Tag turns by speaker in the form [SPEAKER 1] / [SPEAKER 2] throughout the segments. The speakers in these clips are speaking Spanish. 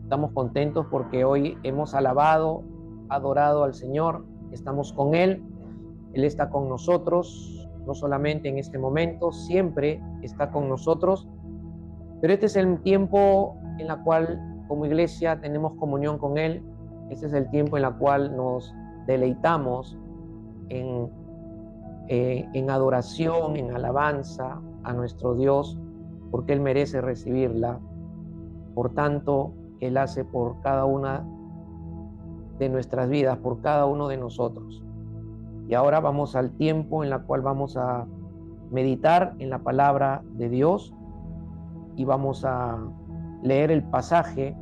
[SPEAKER 1] Estamos contentos porque hoy hemos alabado, adorado al Señor, estamos con Él, Él está con nosotros, no solamente en este momento, siempre está con nosotros, pero este es el tiempo en el cual como iglesia tenemos comunión con Él, este es el tiempo en el cual nos deleitamos en, en adoración, en alabanza a nuestro Dios, porque Él merece recibirla. Por tanto, Él hace por cada una de nuestras vidas, por cada uno de nosotros. Y ahora vamos al tiempo en la cual vamos a meditar en la palabra de Dios y vamos a leer el pasaje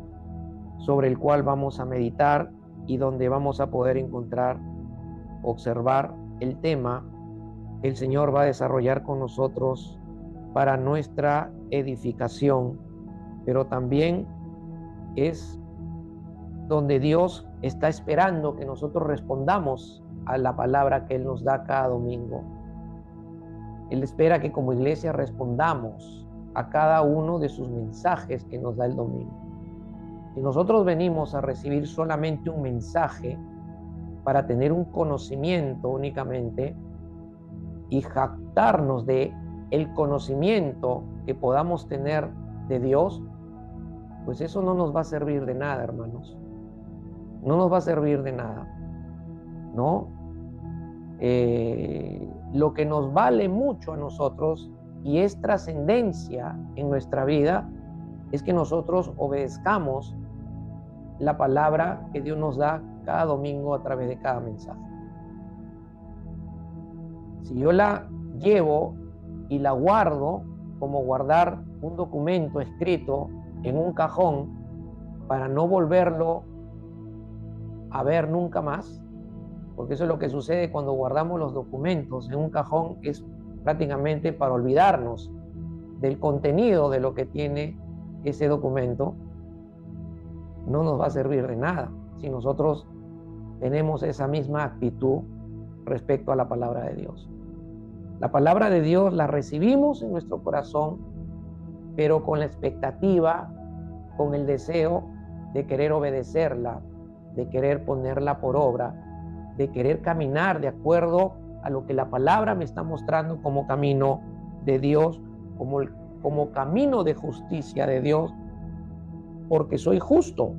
[SPEAKER 1] sobre el cual vamos a meditar y donde vamos a poder encontrar, observar el tema que el Señor va a desarrollar con nosotros para nuestra edificación, pero también es donde Dios está esperando que nosotros respondamos a la palabra que Él nos da cada domingo. Él espera que como iglesia respondamos a cada uno de sus mensajes que nos da el domingo. Si nosotros venimos a recibir solamente un mensaje para tener un conocimiento únicamente y jactarnos de el conocimiento que podamos tener de Dios, pues eso no nos va a servir de nada, hermanos. No nos va a servir de nada, ¿no? Lo que nos vale mucho a nosotros y es trascendencia en nuestra vida es que nosotros obedezcamos la palabra que Dios nos da cada domingo a través de cada mensaje. Si yo la llevo y la guardo como guardar un documento escrito en un cajón para no volverlo a ver nunca más, porque eso es lo que sucede cuando guardamos los documentos en un cajón, es prácticamente para olvidarnos del contenido de lo que tiene ese documento. No nos va a servir de nada si nosotros tenemos esa misma actitud respecto a la palabra de Dios. La palabra de Dios la recibimos en nuestro corazón, pero con la expectativa, con el deseo de querer obedecerla, de querer ponerla por obra, de querer caminar de acuerdo a lo que la palabra me está mostrando como camino de Dios, como camino de justicia de Dios, porque soy justo,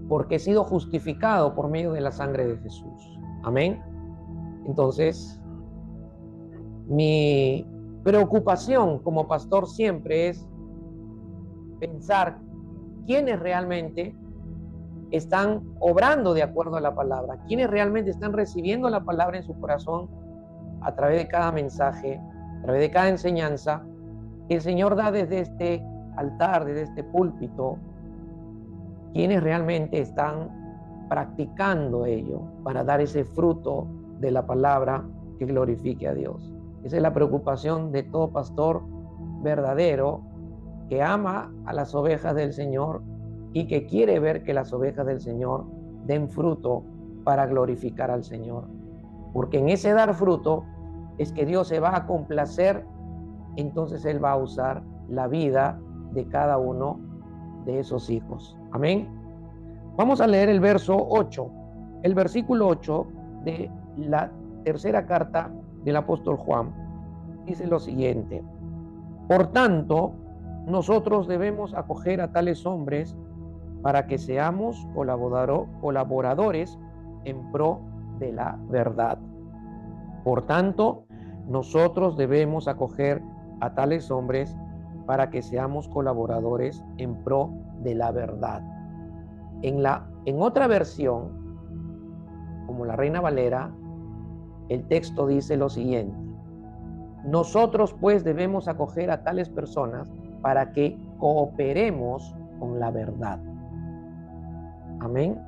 [SPEAKER 1] porque he sido justificado por medio de la sangre de Jesús. Amén. Entonces, mi preocupación como pastor siempre es pensar quiénes realmente están obrando de acuerdo a la palabra, quienes realmente están recibiendo la palabra en su corazón a través de cada mensaje, a través de cada enseñanza que el Señor da desde este altar, desde este púlpito, quienes realmente están practicando ello para dar ese fruto de la palabra que glorifique a Dios. Esa es la preocupación de todo pastor verdadero que ama a las ovejas del Señor y que quiere ver que las ovejas del Señor den fruto para glorificar al Señor. Porque en ese dar fruto es que Dios se va a complacer, entonces Él va a usar la vida de cada uno de esos hijos. Amén. Vamos a leer el verso 8, el versículo 8 de la tercera carta del apóstol Juan. Dice lo siguiente: por tanto, nosotros debemos acoger a tales hombres para que seamos colaboradores en pro de la verdad. Por tanto, nosotros debemos acoger a tales hombres para que seamos colaboradores en pro de la verdad. En otra versión, como la Reina Valera, el texto dice lo siguiente: nosotros pues debemos acoger a tales personas para que cooperemos con la verdad. Amén.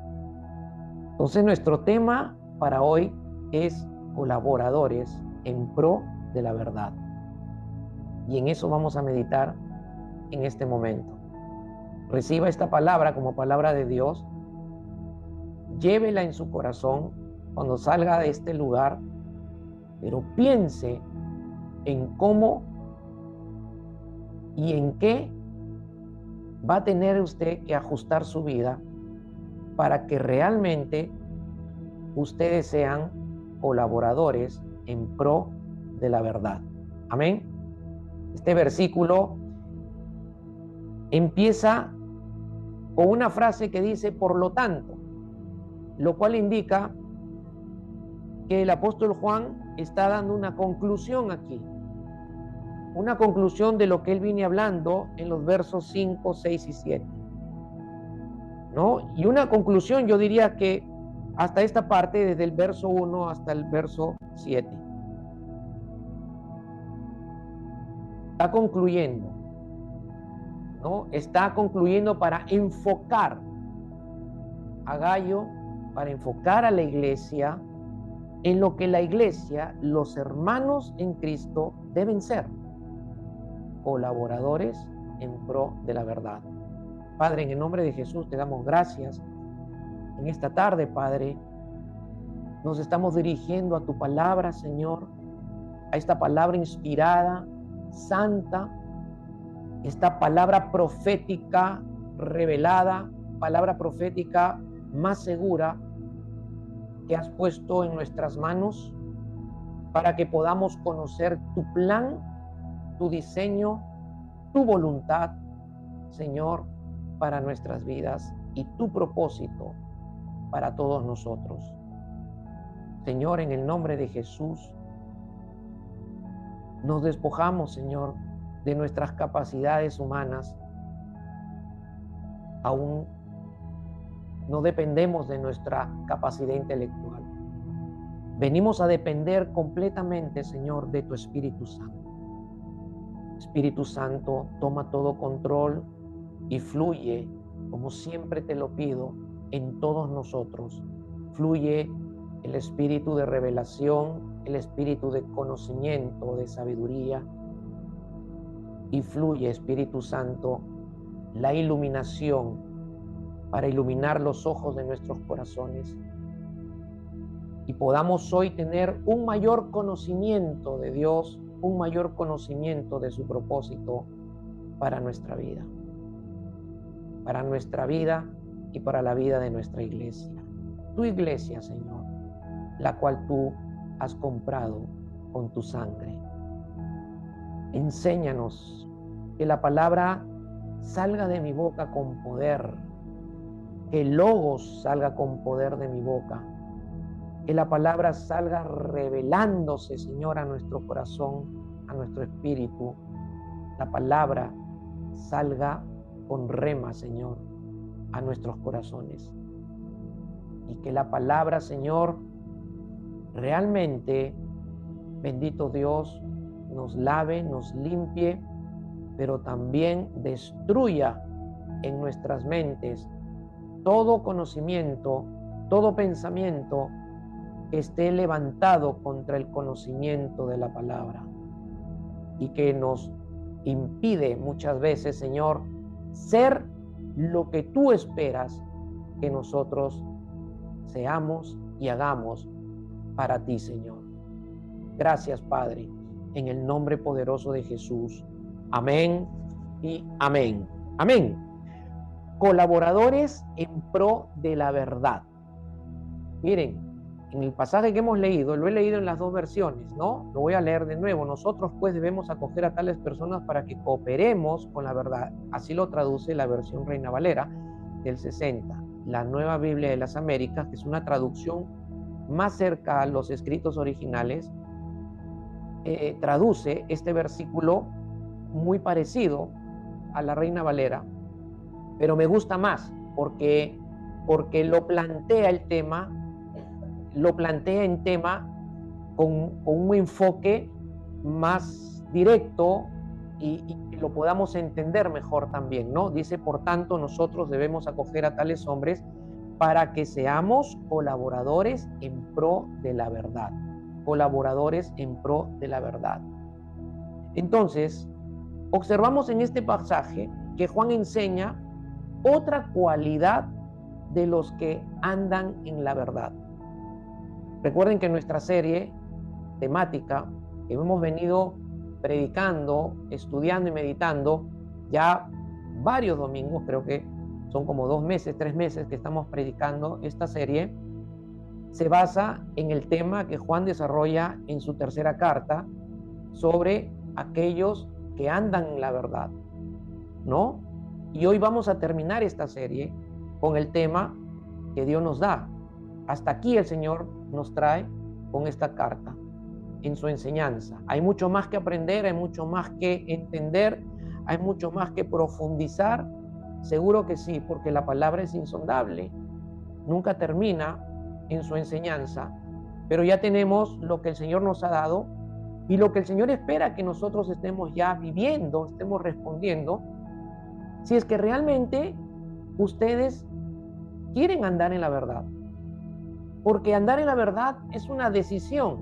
[SPEAKER 1] Entonces nuestro tema para hoy es colaboradores en pro de la verdad. Y en eso vamos a meditar en este momento. Reciba esta palabra como palabra de Dios. Llévela en su corazón cuando salga de este lugar, pero piense en cómo y en qué va a tener usted que ajustar su vida para que realmente ustedes sean colaboradores en pro de la verdad. Amén. Este versículo empieza con una frase que dice por lo tanto, lo cual indica que el apóstol Juan está dando una conclusión aquí, una conclusión de lo que él viene hablando en los versos 5, 6 y 7, ¿no? Y una conclusión, yo diría que hasta esta parte, desde el verso 1 hasta el verso 7. Está concluyendo, ¿no? Está concluyendo para enfocar a Gallo, para enfocar a la iglesia en lo que la iglesia, los hermanos en Cristo, deben ser: colaboradores en pro de la verdad. Padre, en el nombre de Jesús te damos gracias. En esta tarde, Padre, nos estamos dirigiendo a tu palabra, Señor, a esta palabra inspirada, santa, esta palabra profética revelada, palabra profética más segura que has puesto en nuestras manos para que podamos conocer tu plan, tu diseño, tu voluntad, Señor, para nuestras vidas y tu propósito para todos nosotros. Señor, en el nombre de Jesús, nos despojamos, Señor, de nuestras capacidades humanas. Aún no dependemos de nuestra capacidad intelectual. Venimos a depender completamente, Señor, de tu Espíritu Santo. Espíritu Santo, toma todo control y fluye, como siempre te lo pido, en todos nosotros. Fluye el espíritu de revelación, el espíritu de conocimiento, de sabiduría, y fluye, Espíritu Santo, la iluminación para iluminar los ojos de nuestros corazones y podamos hoy tener un mayor conocimiento de Dios, un mayor conocimiento de su propósito para nuestra vida y para la vida de nuestra iglesia. Tu iglesia, Señor, la cual tú has comprado con tu sangre. Enséñanos que la palabra salga de mi boca con poder, que el logos salga con poder de mi boca, que la palabra salga revelándose, Señor, a nuestro corazón, a nuestro espíritu. La palabra salga con rema, Señor, a nuestros corazones. Y que la palabra, Señor, realmente, bendito Dios, nos lave, nos limpie, pero también destruya en nuestras mentes todo conocimiento, todo pensamiento que esté levantado contra el conocimiento de la palabra y que nos impide muchas veces, Señor, ser lo que tú esperas que nosotros seamos y hagamos para ti, Señor. Gracias, Padre, en el nombre poderoso de Jesús. Amén y amén. Amén. Colaboradores en pro de la verdad. Miren, en el pasaje que hemos leído, lo he leído en las dos versiones, ¿no? Lo voy a leer de nuevo. Nosotros pues debemos acoger a tales personas para que cooperemos con la verdad. Así lo traduce la versión Reina Valera del 60. La Nueva Biblia de las Américas, que es una traducción más cerca a los escritos originales, traduce este versículo muy parecido a la Reina Valera, pero me gusta más porque lo plantea en tema con un enfoque más directo y que lo podamos entender mejor también, ¿no? Dice, por tanto, nosotros debemos acoger a tales hombres para que seamos colaboradores en pro de la verdad. Colaboradores en pro de la verdad. Entonces, observamos en este pasaje que Juan enseña otra cualidad de los que andan en la verdad. Recuerden que en nuestra serie temática que hemos venido predicando, estudiando y meditando, ya varios domingos, creo que son como 2 meses, 3 meses que estamos predicando esta serie, se basa en el tema que Juan desarrolla en su tercera carta sobre aquellos que andan en la verdad, ¿no? Y hoy vamos a terminar esta serie con el tema que Dios nos da. Hasta aquí el Señor nos trae con esta carta, en su enseñanza. Hay mucho más que aprender, hay mucho más que entender, hay mucho más que profundizar. Seguro que sí, porque la palabra es insondable, nunca termina en su enseñanza, pero ya tenemos lo que el Señor nos ha dado y lo que el Señor espera que nosotros estemos ya viviendo, estemos respondiendo, si es que realmente ustedes quieren andar en la verdad. Porque andar en la verdad es una decisión.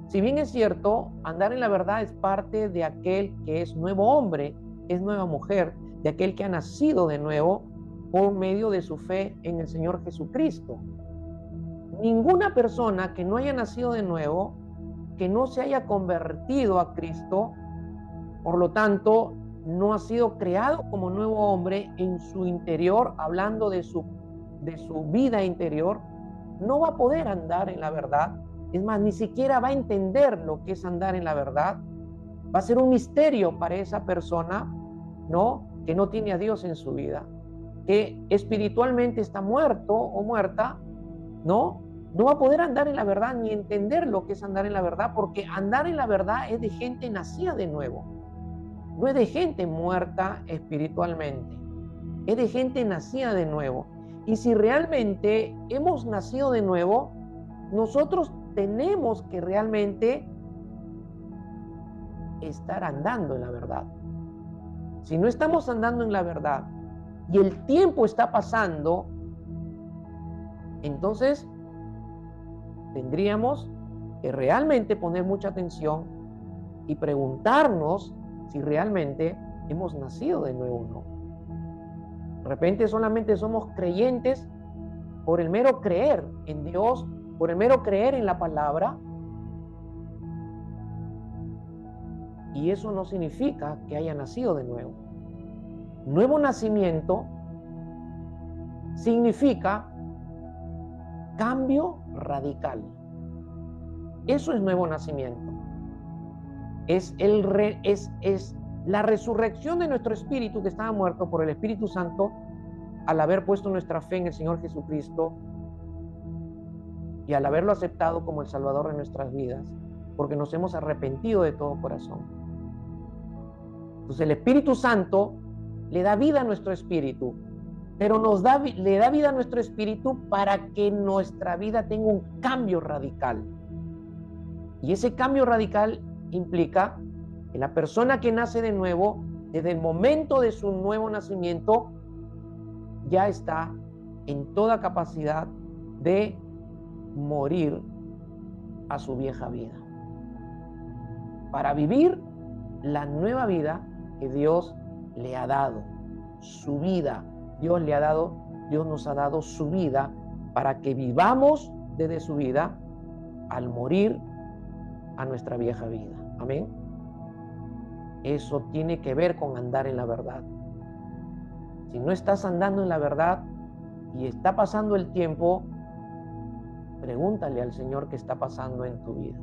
[SPEAKER 1] Si bien es cierto, andar en la verdad es parte de aquel que es nuevo hombre, es nueva mujer, de aquel que ha nacido de nuevo por medio de su fe en el Señor Jesucristo. Ninguna persona que no haya nacido de nuevo, que no se haya convertido a Cristo, por lo tanto, no ha sido creado como nuevo hombre en su interior, hablando de su vida interior, no va a poder andar en la verdad. Es más, ni siquiera va a entender lo que es andar en la verdad. Va a ser un misterio para esa persona, ¿no? Que no tiene a Dios en su vida, que espiritualmente está muerto o muerta, ¿no? No va a poder andar en la verdad ni entender lo que es andar en la verdad, porque andar en la verdad es de gente nacida de nuevo. No es de gente muerta espiritualmente, es de gente nacida de nuevo. Y si realmente hemos nacido de nuevo, nosotros tenemos que realmente estar andando en la verdad. Si no estamos andando en la verdad y el tiempo está pasando, entonces tendríamos que realmente poner mucha atención y preguntarnos si realmente hemos nacido de nuevo o no. De repente solamente somos creyentes por el mero creer en Dios, por el mero creer en la palabra, y eso no significa que haya nacido de nuevo. Nuevo nacimiento significa cambio radical. Eso es nuevo nacimiento. Es la resurrección de nuestro espíritu que estaba muerto por el Espíritu Santo al haber puesto nuestra fe en el Señor Jesucristo y al haberlo aceptado como el Salvador de nuestras vidas, porque nos hemos arrepentido de todo corazón. Entonces el Espíritu Santo le da vida a nuestro espíritu, pero le da vida a nuestro espíritu para que nuestra vida tenga un cambio radical. Y ese cambio radical implica que la persona que nace de nuevo, desde el momento de su nuevo nacimiento, ya está en toda capacidad de morir a su vieja vida, para vivir la nueva vida que Dios le ha dado, su vida. Dios nos ha dado su vida para que vivamos desde su vida al morir a nuestra vieja vida. Amén. Eso tiene que ver con andar en la verdad. Si no estás andando en la verdad y está pasando el tiempo, pregúntale al Señor qué está pasando en tu vida.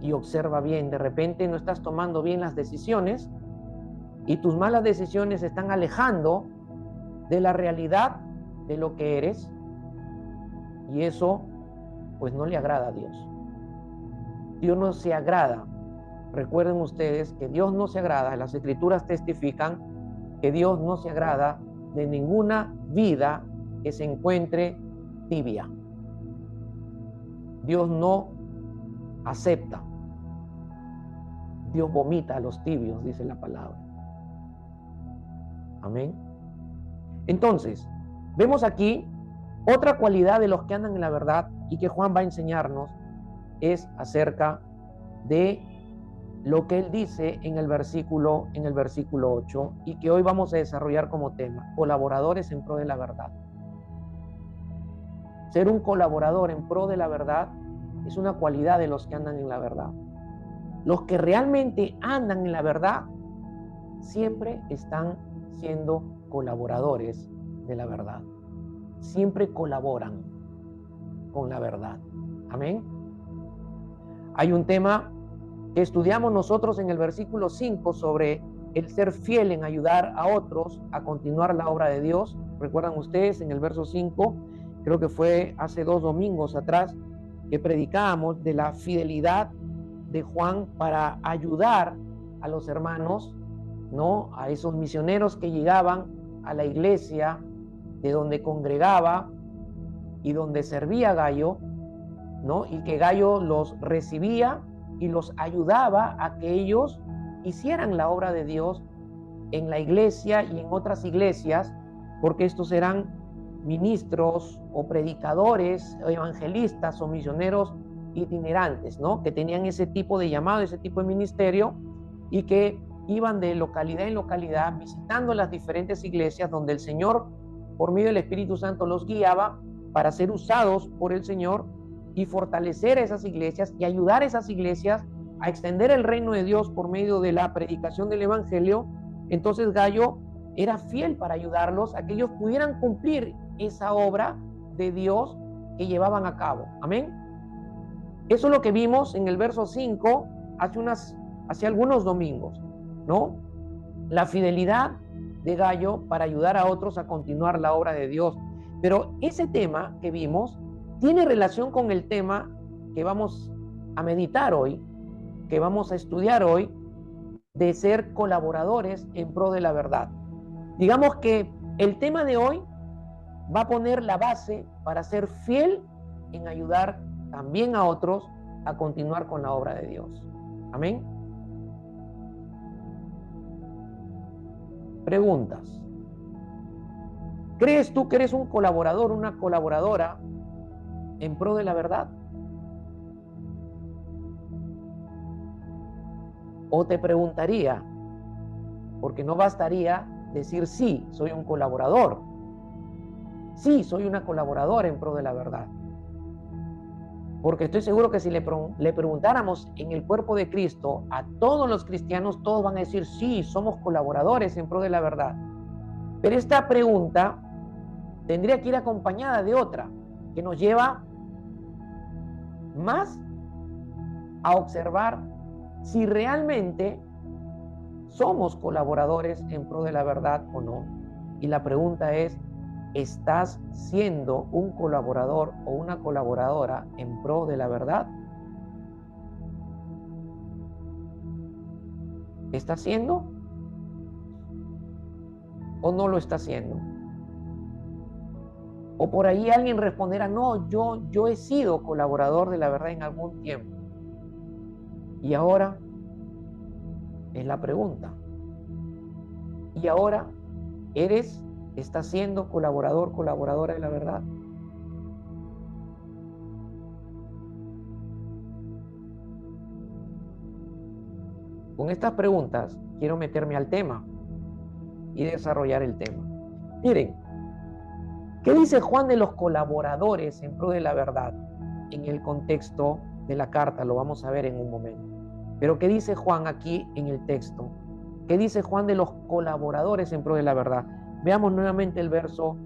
[SPEAKER 1] Y observa bien, de repente no estás tomando bien las decisiones y tus malas decisiones están alejando de la realidad de lo que eres, y eso pues no le agrada a Dios. Dios no se agrada. Recuerden ustedes que Dios no se agrada, las Escrituras testifican que Dios no se agrada de ninguna vida que se encuentre tibia. Dios no acepta. Dios vomita a los tibios, dice la palabra. Amén. Entonces, vemos aquí otra cualidad de los que andan en la verdad y que Juan va a enseñarnos es acerca de lo que él dice en el versículo 8 y que hoy vamos a desarrollar como tema: colaboradores en pro de la verdad. Ser un colaborador en pro de la verdad es una cualidad de los que andan en la verdad. Los que realmente andan en la verdad siempre están siendo colaboradores de la verdad. Siempre colaboran con la verdad. Amén. Hay un tema que estudiamos nosotros en el versículo 5 sobre el ser fiel en ayudar a otros a continuar la obra de Dios. ¿Recuerdan ustedes en el verso 5? Creo que fue hace 2 domingos atrás que predicábamos de la fidelidad de Juan para ayudar a los hermanos, ¿no? A esos misioneros que llegaban a la iglesia de donde congregaba y donde servía Gayo, ¿no? Y que Gayo los recibía y los ayudaba a que ellos hicieran la obra de Dios en la iglesia y en otras iglesias, porque estos eran ministros o predicadores o evangelistas o misioneros itinerantes, ¿no? Que tenían ese tipo de llamado, ese tipo de ministerio, y que iban de localidad en localidad visitando las diferentes iglesias donde el Señor, por medio del Espíritu Santo, los guiaba para ser usados por el Señor y fortalecer a esas iglesias y ayudar a esas iglesias a extender el reino de Dios por medio de la predicación del Evangelio. Entonces Gayo era fiel para ayudarlos a que ellos pudieran cumplir esa obra de Dios que llevaban a cabo. Amén. Eso es lo que vimos en el verso 5 hace algunos domingos, ¿no? La fidelidad de Gayo para ayudar a otros a continuar la obra de Dios. Pero ese tema que vimos tiene relación con el tema que vamos a meditar hoy, que vamos a estudiar hoy, de ser colaboradores en pro de la verdad. Digamos que el tema de hoy va a poner la base para ser fiel en ayudar también a otros a continuar con la obra de Dios. Amén. Preguntas. ¿Crees tú que eres un colaborador, una colaboradora en pro de la verdad? O te preguntaría, porque no bastaría decir sí, soy un colaborador. Sí, soy una colaboradora en pro de la verdad. Porque estoy seguro que si le preguntáramos en el cuerpo de Cristo a todos los cristianos, todos van a decir sí, somos colaboradores en pro de la verdad. Pero esta pregunta tendría que ir acompañada de otra que nos lleva más a observar si realmente somos colaboradores en pro de la verdad o no. Y la pregunta es, ¿estás siendo un colaborador o una colaboradora en pro de la verdad? ¿Está haciendo o no lo está haciendo? O por ahí alguien responderá, no, yo he sido colaborador de la verdad en algún tiempo. Y ahora es la pregunta. ¿Y ahora estás siendo colaborador, colaboradora de la verdad? Con estas preguntas quiero meterme al tema y desarrollar el tema. Miren, ¿qué dice Juan de los colaboradores en pro de la verdad? En el contexto de la carta, lo vamos a ver en un momento. Pero ¿qué dice Juan aquí en el texto? ¿Qué dice Juan de los colaboradores en pro de la verdad? Veamos nuevamente el verso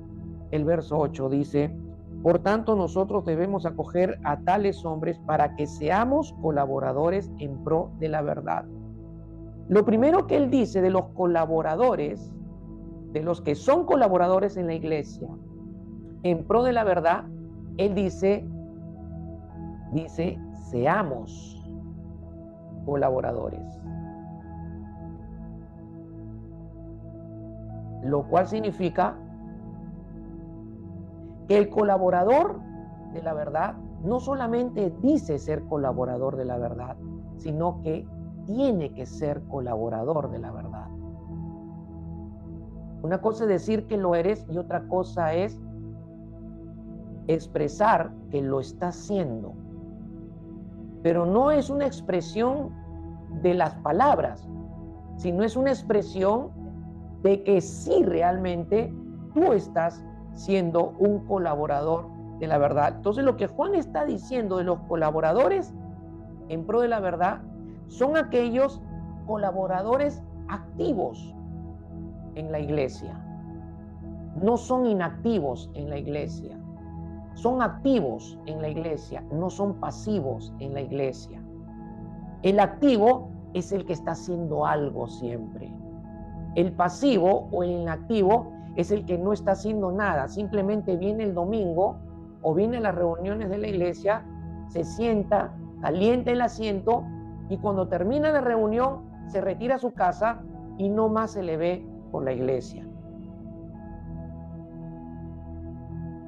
[SPEAKER 1] 8. Dice, por tanto nosotros debemos acoger a tales hombres para que seamos colaboradores en pro de la verdad. Lo primero que él dice de los colaboradores, de los que son colaboradores en la iglesia, en pro de la verdad, él dice, seamos colaboradores. Lo cual significa que el colaborador de la verdad no solamente dice ser colaborador de la verdad, sino que tiene que ser colaborador de la verdad. Una cosa es decir que lo eres y otra cosa es expresar que lo está haciendo. Pero no es una expresión de las palabras, sino es una expresión de que sí realmente tú estás siendo un colaborador de la verdad. Entonces lo que Juan está diciendo de los colaboradores en pro de la verdad son aquellos colaboradores activos, en la iglesia. No son inactivos en la iglesia. Son activos en la iglesia, no son pasivos en la iglesia. El activo es el que está haciendo algo siempre. El pasivo o el inactivo es el que no está haciendo nada. Simplemente viene el domingo o viene a las reuniones de la iglesia, se sienta, calienta el asiento y cuando termina la reunión se retira a su casa y no más se le ve por la iglesia.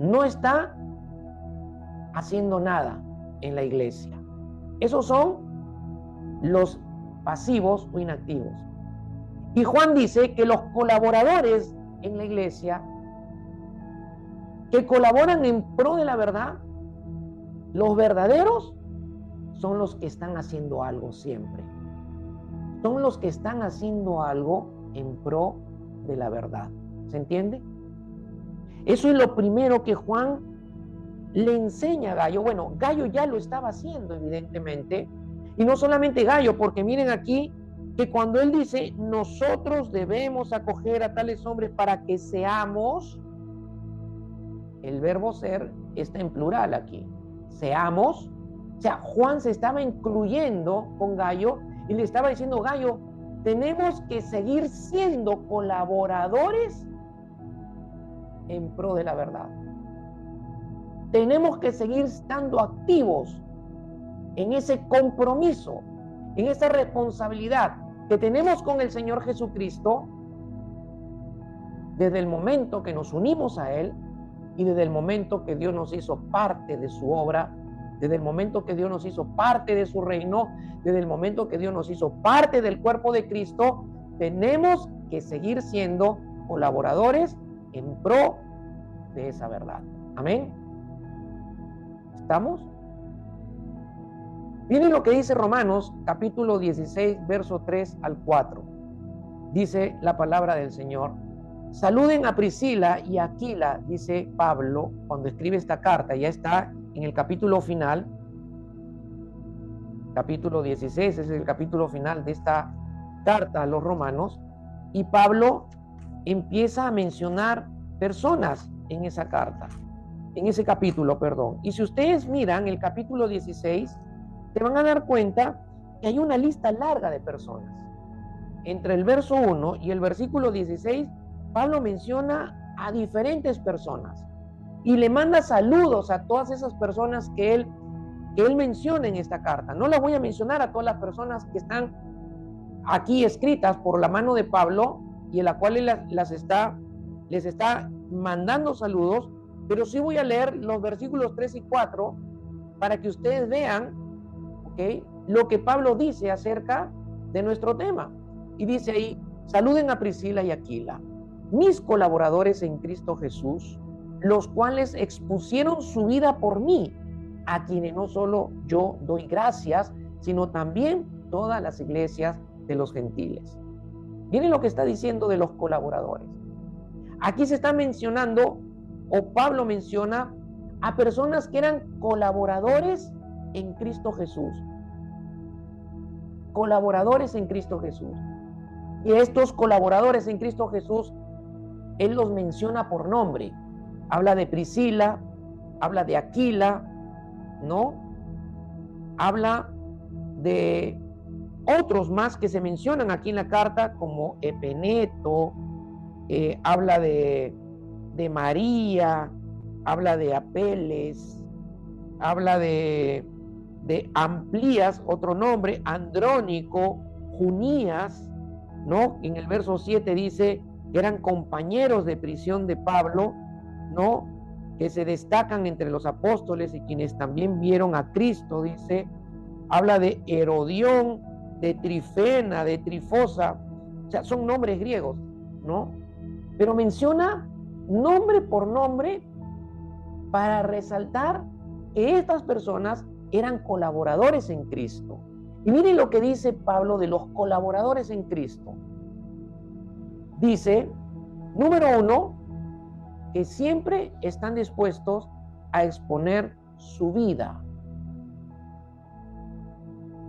[SPEAKER 1] No está haciendo nada en la iglesia. Esos son los pasivos o inactivos. Y Juan dice que los colaboradores en la iglesia, que colaboran en pro de la verdad, los verdaderos, son los que están haciendo algo siempre. Son los que están haciendo algo en pro de la verdad. ¿Se entiende? Eso es lo primero que Juan le enseña a Gallo. Bueno, Gallo ya lo estaba haciendo, evidentemente. Y no solamente Gallo, porque miren aquí que cuando él dice, nosotros debemos acoger a tales hombres para que seamos, el verbo ser está en plural aquí. Seamos. O sea, Juan se estaba incluyendo con Gallo y le estaba diciendo, Gallo, tenemos que seguir siendo colaboradores en pro de la verdad. Tenemos que seguir estando activos en ese compromiso, en esa responsabilidad que tenemos con el Señor Jesucristo desde el momento que nos unimos a Él y desde el momento que Dios nos hizo parte de su obra, desde el momento que Dios nos hizo parte de su reino, desde el momento que Dios nos hizo parte del cuerpo de Cristo, tenemos que seguir siendo colaboradores en pro de esa verdad. Amén. ¿Estamos? Miren lo que dice Romanos capítulo 16, verso 3 al 4. Dice la palabra del Señor. Saluden a Priscila y a Aquila, dice Pablo, cuando escribe esta carta. Ya está en el capítulo final. Capítulo 16 es el capítulo final de esta carta a los romanos. Y Pablo empieza a mencionar personas en esa carta. En ese capítulo, perdón. Y si ustedes miran el capítulo 16, se van a dar cuenta que hay una lista larga de personas. Entre el verso 1 y el versículo 16, Pablo menciona a diferentes personas y le manda saludos a todas esas personas que él menciona en esta carta. No las voy a mencionar a todas las personas que están aquí escritas por la mano de Pablo y en la cual él les está mandando saludos, pero sí voy a leer los versículos 3 y 4 para que ustedes vean, ¿okay?, lo que Pablo dice acerca de nuestro tema. Y dice ahí, saluden a Priscila y Aquila, mis colaboradores en Cristo Jesús, los cuales expusieron su vida por mí, a quienes no solo yo doy gracias, sino también todas las iglesias de los gentiles. Miren lo que está diciendo de los colaboradores. Aquí se está mencionando, o Pablo menciona, a personas que eran colaboradores en Cristo Jesús. Colaboradores en Cristo Jesús. Y estos colaboradores en Cristo Jesús, él los menciona por nombre. Habla de Priscila, habla de Aquila, ¿no? Habla de otros más que se mencionan aquí en la carta, como Epeneto, habla de María, habla de Apeles, habla de Amplías, otro nombre, Andrónico, Junías, ¿no? En el verso 7 dice que eran compañeros de prisión de Pablo, ¿no? Que se destacan entre los apóstoles y quienes también vieron a Cristo, dice. Habla de Herodión, de Trifena, de Trifosa, o sea, son nombres griegos, ¿no? Pero menciona nombre por nombre para resaltar que estas personas eran colaboradores en Cristo. Y miren lo que dice Pablo de los colaboradores en Cristo. Dice, número 1, que siempre están dispuestos a exponer su vida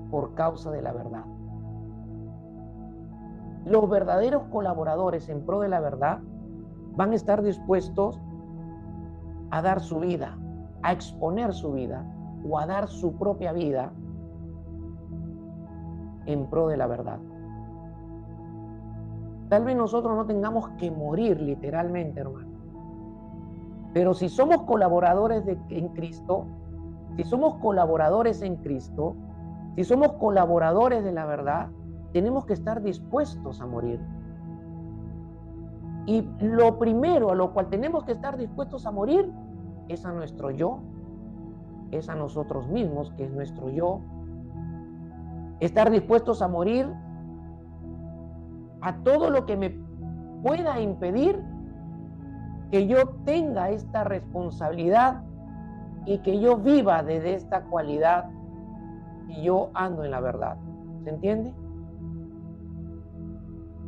[SPEAKER 1] por causa de la verdad. Los verdaderos colaboradores en pro de la verdad van a estar dispuestos a dar su vida, a exponer su vida o a dar su propia vida en pro de la verdad. Tal vez nosotros no tengamos que morir literalmente, hermano. Pero si somos colaboradores en Cristo, si somos colaboradores en Cristo, si somos colaboradores de la verdad, tenemos que estar dispuestos a morir. Y lo primero a lo cual tenemos que estar dispuestos a morir es a nuestro yo, es a nosotros mismos, que es nuestro yo. Estar dispuestos a morir a todo lo que me pueda impedir que yo tenga esta responsabilidad y que yo viva desde esta cualidad y yo ando en la verdad. ¿Se entiende?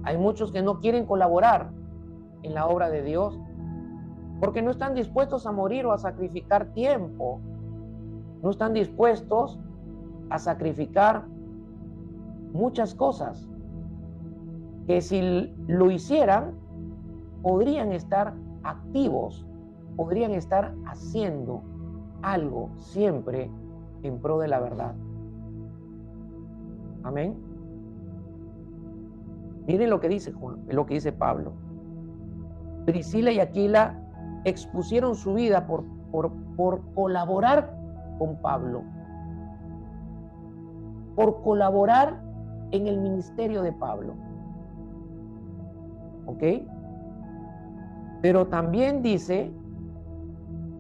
[SPEAKER 1] Hay muchos que no quieren colaborar en la obra de Dios porque no están dispuestos a morir o a sacrificar tiempo. No están dispuestos a sacrificar muchas cosas que si lo hicieran podrían estar activos, podrían estar haciendo algo siempre en pro de la verdad. Amén. Miren lo que dice Juan, lo que dice Pablo. Priscila y Aquila expusieron su vida por colaborar con Pablo, por colaborar en el ministerio de Pablo. ¿Ok? Pero también dice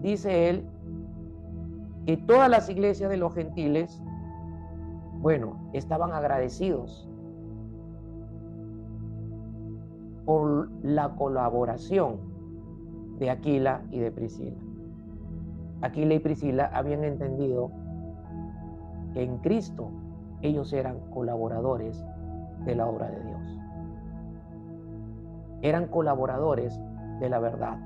[SPEAKER 1] él, que todas las iglesias de los gentiles, bueno, estaban agradecidos por la colaboración de Aquila y de Priscila. Aquila y Priscila habían entendido que en Cristo ellos eran colaboradores de la obra de Dios. Eran colaboradores de la verdad.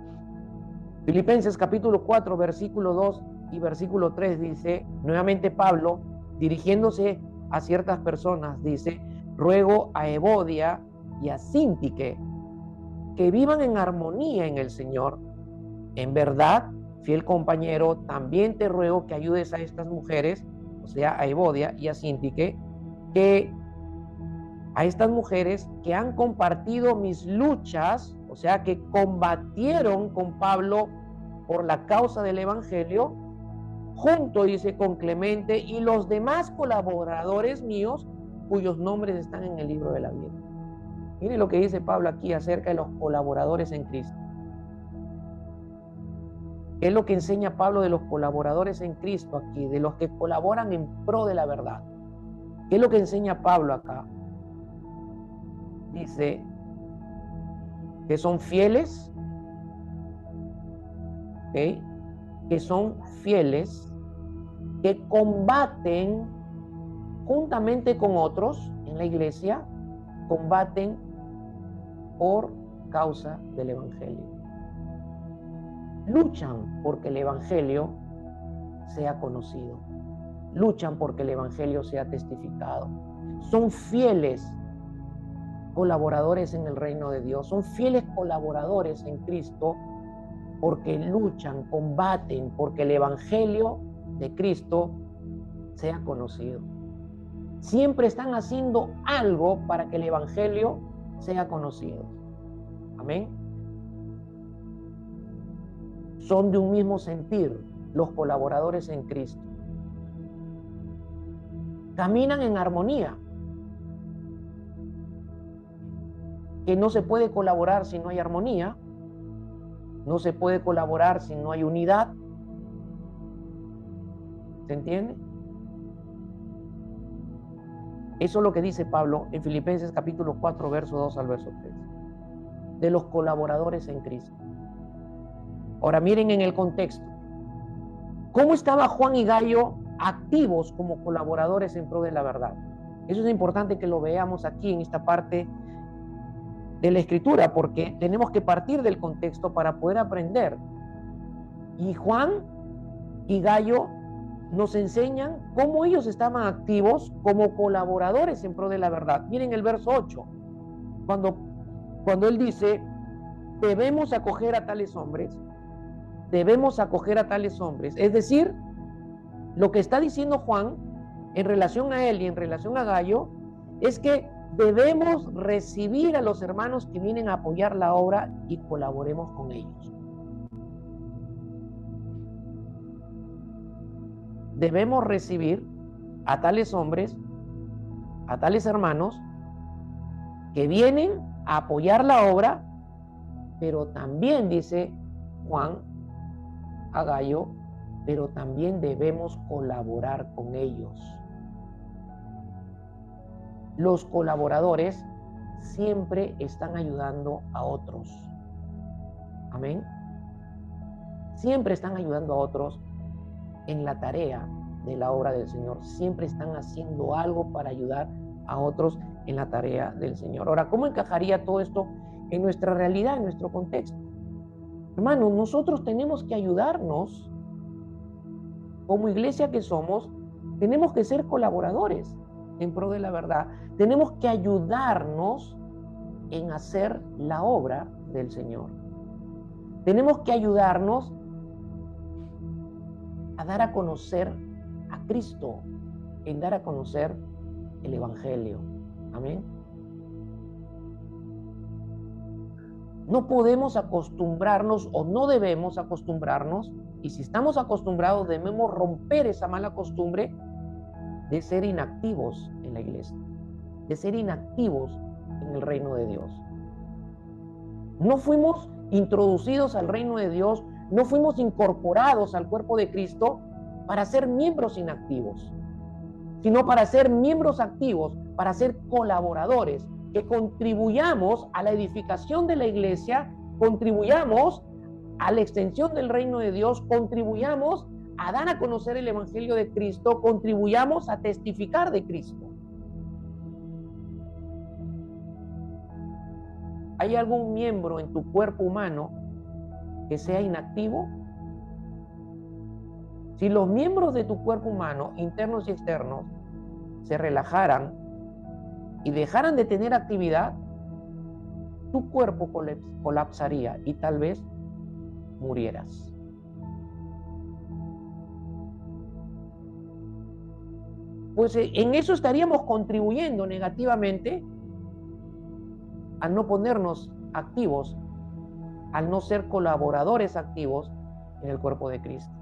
[SPEAKER 1] Filipenses capítulo 4, versículo 2 y versículo 3 dice, nuevamente Pablo, dirigiéndose a ciertas personas, dice, ruego a Evodia y a Síntique que vivan en armonía en el Señor. En verdad, fiel compañero, también te ruego que ayudes a estas mujeres, o sea, a Evodia y a Síntique, a estas mujeres que han compartido mis luchas, o sea, que combatieron con Pablo por la causa del Evangelio, junto, dice, con Clemente y los demás colaboradores míos, cuyos nombres están en el libro de la vida. Mire lo que dice Pablo aquí acerca de los colaboradores en Cristo. ¿Qué es lo que enseña Pablo de los colaboradores en Cristo aquí, de los que colaboran en pro de la verdad? ¿Qué es lo que enseña Pablo acá? Dice que son fieles, ¿okay? Que son fieles, que combaten juntamente con otros en la iglesia, combaten por causa del Evangelio. Luchan porque el Evangelio sea conocido. Luchan porque el Evangelio sea testificado. Son fieles colaboradores en el reino de Dios. Son fieles colaboradores en Cristo porque luchan, combaten, porque el Evangelio de Cristo sea conocido. Siempre están haciendo algo para que el Evangelio sea conocido. Amén. Son de un mismo sentir los colaboradores en Cristo. Caminan en armonía. Que no se puede colaborar si no hay armonía. No se puede colaborar si no hay unidad. ¿Se entiende? Eso es lo que dice Pablo en Filipenses capítulo 4, verso 2 al verso 3. De los colaboradores en Cristo. Ahora miren en el contexto. ¿Cómo estaban Juan y Gallo activos como colaboradores en pro de la verdad? Eso es importante que lo veamos aquí en esta parte de la Escritura, porque tenemos que partir del contexto para poder aprender. Y Juan y Gallo nos enseñan cómo ellos estaban activos como colaboradores en pro de la verdad. Miren el verso 8. cuando él dice, debemos acoger a tales hombres, es decir, lo que está diciendo Juan en relación a él y en relación a Gayo es que debemos recibir a los hermanos que vienen a apoyar la obra y colaboremos con ellos. Debemos recibir a tales hombres, a tales hermanos que vienen a apoyar la obra, pero también, dice Juan a Gayo, pero también debemos colaborar con ellos. Los colaboradores siempre están ayudando a otros. Amén. Siempre están ayudando a otros en la tarea de la obra del Señor. Siempre están haciendo algo para ayudar a otros en la tarea del Señor. Ahora, ¿cómo encajaría todo esto en nuestra realidad, en nuestro contexto? Hermanos, nosotros tenemos que ayudarnos. Como iglesia que somos, tenemos que ser colaboradores en pro de la verdad. Tenemos que ayudarnos en hacer la obra del Señor. Tenemos que ayudarnos a dar a conocer a Cristo, en dar a conocer el Evangelio. Amén. No podemos acostumbrarnos o no debemos acostumbrarnos, y si estamos acostumbrados debemos romper esa mala costumbre de ser inactivos en la iglesia, de ser inactivos en el reino de Dios. No fuimos introducidos al reino de Dios, no fuimos incorporados al cuerpo de Cristo para ser miembros inactivos, sino para ser miembros activos, para ser colaboradores, que contribuyamos a la edificación de la iglesia, contribuyamos a la extensión del reino de Dios, contribuyamos a dar a conocer el Evangelio de Cristo, contribuyamos a testificar de Cristo. ¿Hay algún miembro en tu cuerpo humano que sea inactivo? Si los miembros de tu cuerpo humano, internos y externos, se relajaran y dejaran de tener actividad, tu cuerpo colapsaría y tal vez murieras. Pues en eso estaríamos contribuyendo negativamente al no ponernos activos, al no ser colaboradores activos en el cuerpo de Cristo.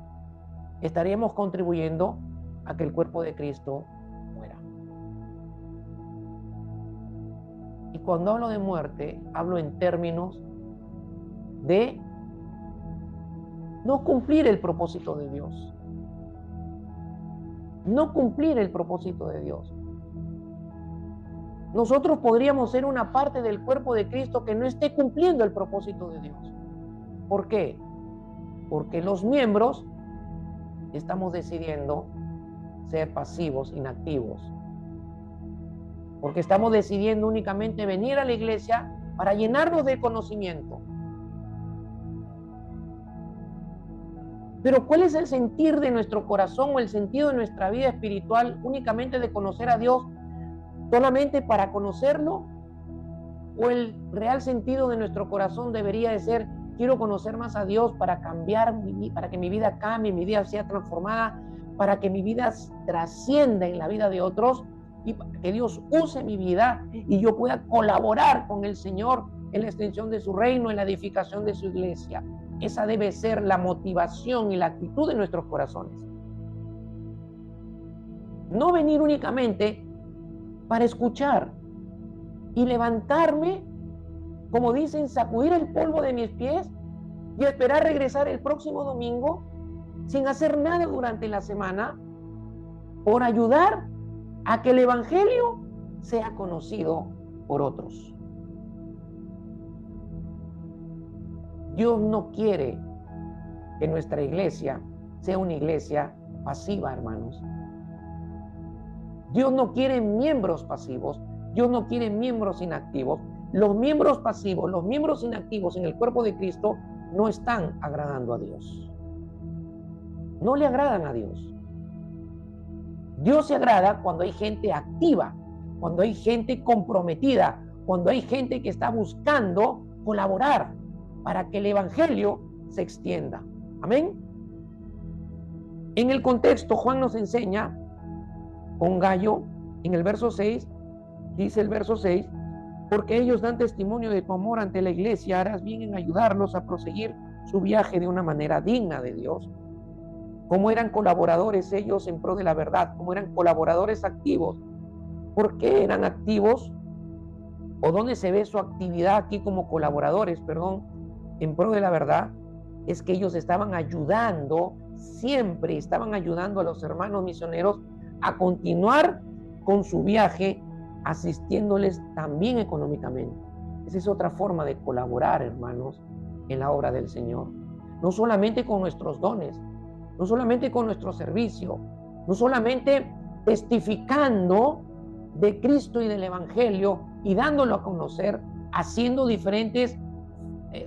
[SPEAKER 1] Estaríamos contribuyendo a que el cuerpo de Cristo muera. Y cuando hablo de muerte, hablo en términos de no cumplir el propósito de Dios. No cumplir el propósito de Dios. Nosotros podríamos ser una parte del cuerpo de Cristo que no esté cumpliendo el propósito de Dios. ¿Por qué? Porque los miembros estamos decidiendo ser pasivos, inactivos. Porque estamos decidiendo únicamente venir a la iglesia para llenarnos de conocimiento. Pero ¿cuál es el sentir de nuestro corazón o el sentido de nuestra vida espiritual únicamente de conocer a Dios solamente para conocerlo? ¿O el real sentido de nuestro corazón debería de ser, quiero conocer más a Dios para cambiar, para que mi vida cambie, mi vida sea transformada, para que mi vida trascienda en la vida de otros y para que Dios use mi vida y yo pueda colaborar con el Señor en la extensión de su reino, en la edificación de su iglesia? Esa debe ser la motivación y la actitud de nuestros corazones. No venir únicamente para escuchar y levantarme, como dicen, sacudir el polvo de mis pies y esperar regresar el próximo domingo sin hacer nada durante la semana por ayudar a que el Evangelio sea conocido por otros. Dios no quiere que nuestra iglesia sea una iglesia pasiva, hermanos. Dios no quiere miembros pasivos. Dios no quiere miembros inactivos. Los miembros pasivos, los miembros inactivos en el cuerpo de Cristo no están agradando a Dios. No le agradan a Dios. Dios se agrada cuando hay gente activa, cuando hay gente comprometida, cuando hay gente que está buscando colaborar para que el evangelio se extienda. Amén. En el contexto, Juan nos enseña con Gayo, en el verso 6, dice el verso 6, porque ellos dan testimonio de tu amor ante la iglesia, harás bien en ayudarlos a proseguir su viaje de una manera digna de Dios. Como eran colaboradores ellos en pro de la verdad, como eran colaboradores activos. ¿Por qué eran activos? ¿O dónde se ve su actividad aquí como colaboradores, en pro de la verdad? Es que ellos estaban ayudando, siempre estaban ayudando a los hermanos misioneros a continuar con su viaje, asistiéndoles también económicamente. Esa es otra forma de colaborar, hermanos, en la obra del Señor. No solamente con nuestros dones, no solamente con nuestro servicio, no solamente testificando de Cristo y del Evangelio y dándolo a conocer, haciendo diferentes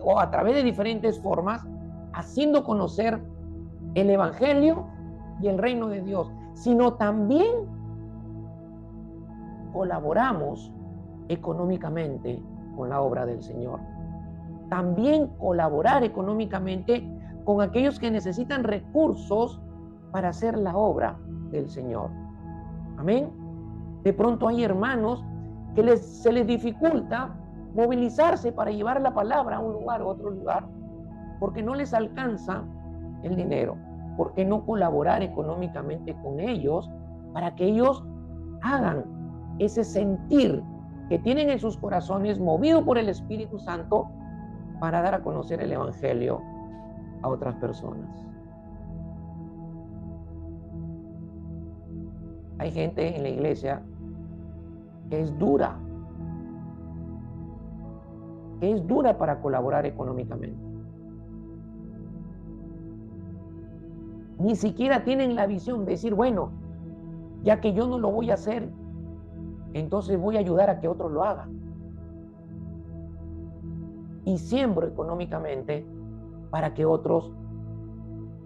[SPEAKER 1] o a través de diferentes formas, haciendo conocer el Evangelio y el reino de Dios, sino también colaboramos económicamente con la obra del Señor. También colaborar económicamente con aquellos que necesitan recursos para hacer la obra del Señor. Amén. De pronto hay hermanos que se les dificulta movilizarse para llevar la palabra a un lugar u otro lugar porque no les alcanza el dinero. ¿Por qué no colaborar económicamente con ellos para que ellos hagan ese sentir que tienen en sus corazones, movido por el Espíritu Santo, para dar a conocer el Evangelio a otras personas? Hay gente en la iglesia que es dura para colaborar económicamente. Ni siquiera tienen la visión de decir, bueno, ya que yo no lo voy a hacer, entonces voy a ayudar a que otros lo hagan. Y siembro económicamente para que otros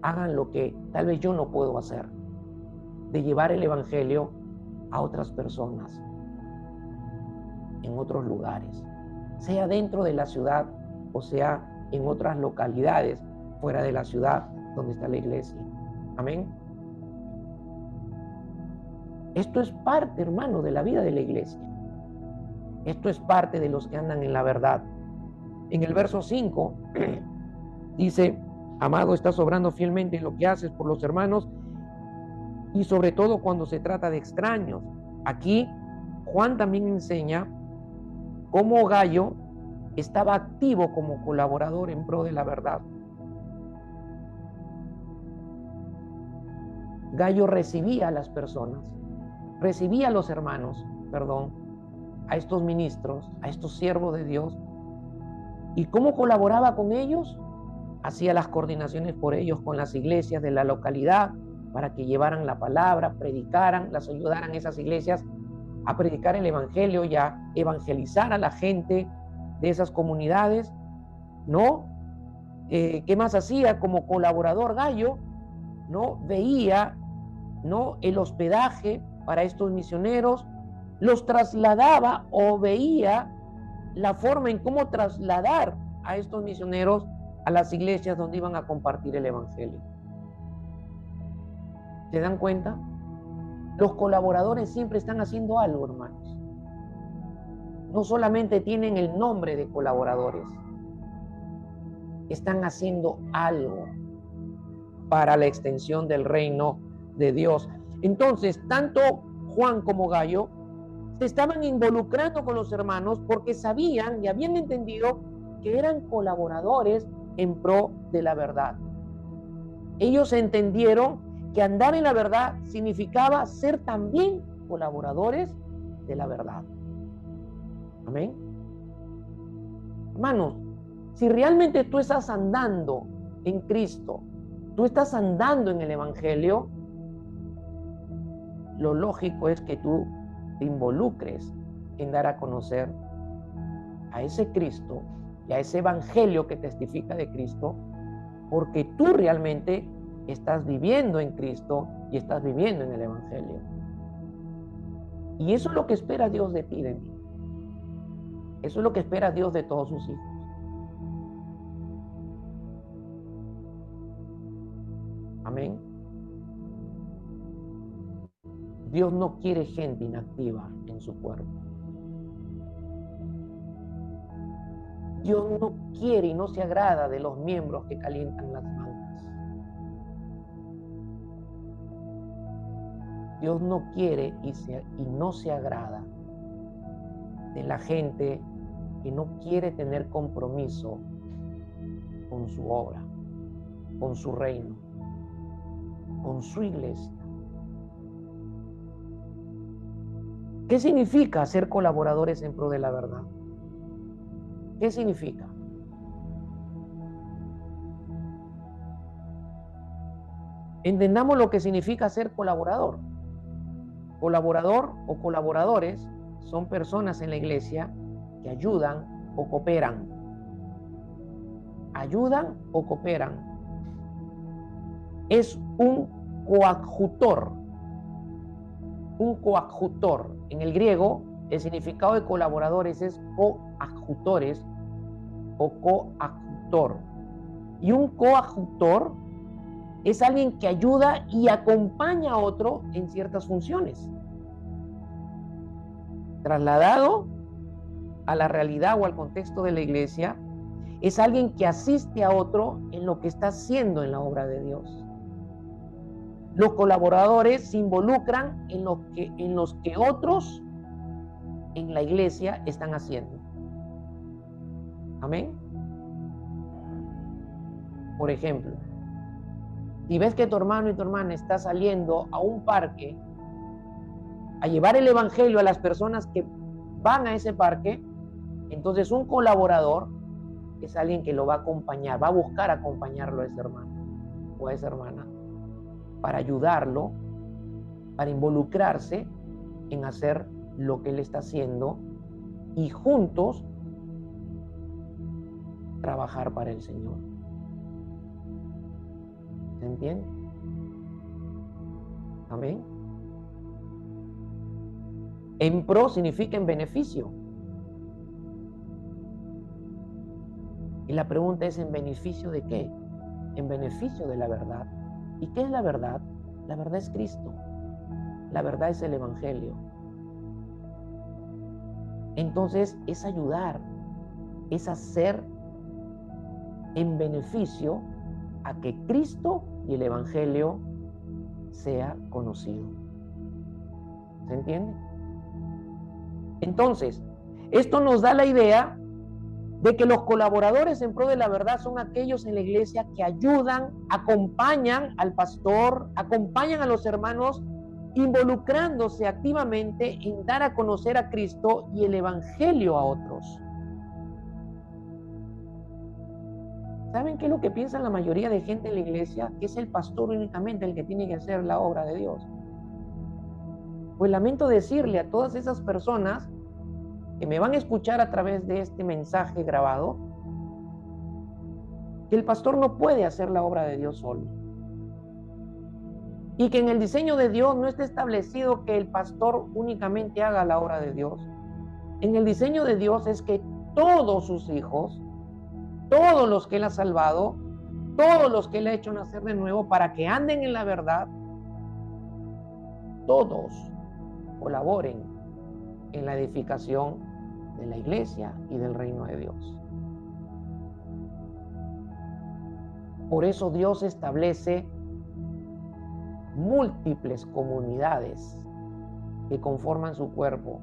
[SPEAKER 1] hagan lo que tal vez yo no puedo hacer, de llevar el Evangelio a otras personas, en otros lugares, sea dentro de la ciudad o sea en otras localidades fuera de la ciudad donde está la iglesia. Amén. Esto es parte, hermano, de la vida de la iglesia. Esto es parte de los que andan en la verdad. En el verso 5 dice, amado, estás obrando fielmente en lo que haces por los hermanos y sobre todo cuando se trata de extraños. Aquí Juan también enseña cómo Gayo estaba activo como colaborador en pro de la verdad. Gayo recibía a las personas, recibía a los hermanos, a estos ministros, a estos siervos de Dios. ¿Y cómo colaboraba con ellos? Hacía las coordinaciones por ellos con las iglesias de la localidad para que llevaran la palabra, predicaran, las ayudaran esas iglesias a predicar el Evangelio y a evangelizar a la gente de esas comunidades, ¿no? ¿Qué más hacía como colaborador Gayo? ¿No? Veía, ¿no?, el hospedaje para estos misioneros, los trasladaba o veía la forma en cómo trasladar a estos misioneros a las iglesias donde iban a compartir el Evangelio. ¿Se dan cuenta? Los colaboradores siempre están haciendo algo, hermanos. No solamente tienen el nombre de colaboradores, están haciendo algo para la extensión del reino de Dios. Entonces, tanto Juan como Gayo se estaban involucrando con los hermanos porque sabían y habían entendido que eran colaboradores en pro de la verdad. Ellos entendieron que andar en la verdad significaba ser también colaboradores de la verdad. Amén. Hermanos, si realmente tú estás andando en Cristo, tú estás andando en el Evangelio, lo lógico es que tú te involucres en dar a conocer a ese Cristo y a ese Evangelio que testifica de Cristo, porque tú realmente estás viviendo en Cristo y estás viviendo en el Evangelio. Y eso es lo que espera Dios de ti y de mí. Eso es lo que espera Dios de todos sus hijos. Amén. Dios no quiere gente inactiva en su cuerpo. Dios no quiere y no se agrada de los miembros que calientan las mangas. Dios no quiere y no se agrada de la gente que no quiere tener compromiso con su obra, con su reino, con su iglesia. ¿Qué significa ser colaboradores en pro de la verdad? ¿Qué significa? Entendamos lo que significa ser colaborador. Colaborador o colaboradores son personas en la iglesia que ayudan o cooperan. Ayudan o cooperan. Es un coadjutor. Un coadjutor. En el griego, el significado de colaboradores es coadjutores o coadjutor. Y un coadjutor es alguien que ayuda y acompaña a otro en ciertas funciones. Trasladado a la realidad o al contexto de la iglesia, es alguien que asiste a otro en lo que está haciendo en la obra de Dios. Los colaboradores se involucran en los que otros en la iglesia están haciendo. Amén. Por ejemplo, si ves que tu hermano y tu hermana está saliendo a un parque a llevar el evangelio a las personas que van a ese parque, entonces un colaborador es alguien que lo va a acompañar, va a buscar acompañarlo a ese hermano o a esa hermana para ayudarlo, para involucrarse en hacer lo que él está haciendo y juntos trabajar para el Señor. ¿Se entiende? Amén. En pro significa en beneficio. Y la pregunta es, ¿en beneficio de qué? En beneficio de la verdad. ¿Y qué es la verdad? La verdad es Cristo. La verdad es el Evangelio. Entonces es ayudar, es hacer en beneficio a que Cristo y el Evangelio sea conocido. ¿Se entiende? Entonces, esto nos da la idea de que los colaboradores en pro de la verdad son aquellos en la iglesia que ayudan, acompañan al pastor, acompañan a los hermanos, involucrándose activamente en dar a conocer a Cristo y el Evangelio a otros. ¿Saben qué es lo que piensa la mayoría de gente en la iglesia? Que es el pastor únicamente el que tiene que hacer la obra de Dios. Pues lamento decirle a todas esas personas que me van a escuchar a través de este mensaje grabado, que el pastor no puede hacer la obra de Dios solo. Y que en el diseño de Dios no está establecido que el pastor únicamente haga la obra de Dios. En el diseño de Dios es que todos sus hijos, todos los que Él ha salvado, todos los que Él ha hecho nacer de nuevo para que anden en la verdad, todos colaboren en la edificación de la iglesia y del reino de Dios. Por eso Dios establece múltiples comunidades que conforman su cuerpo,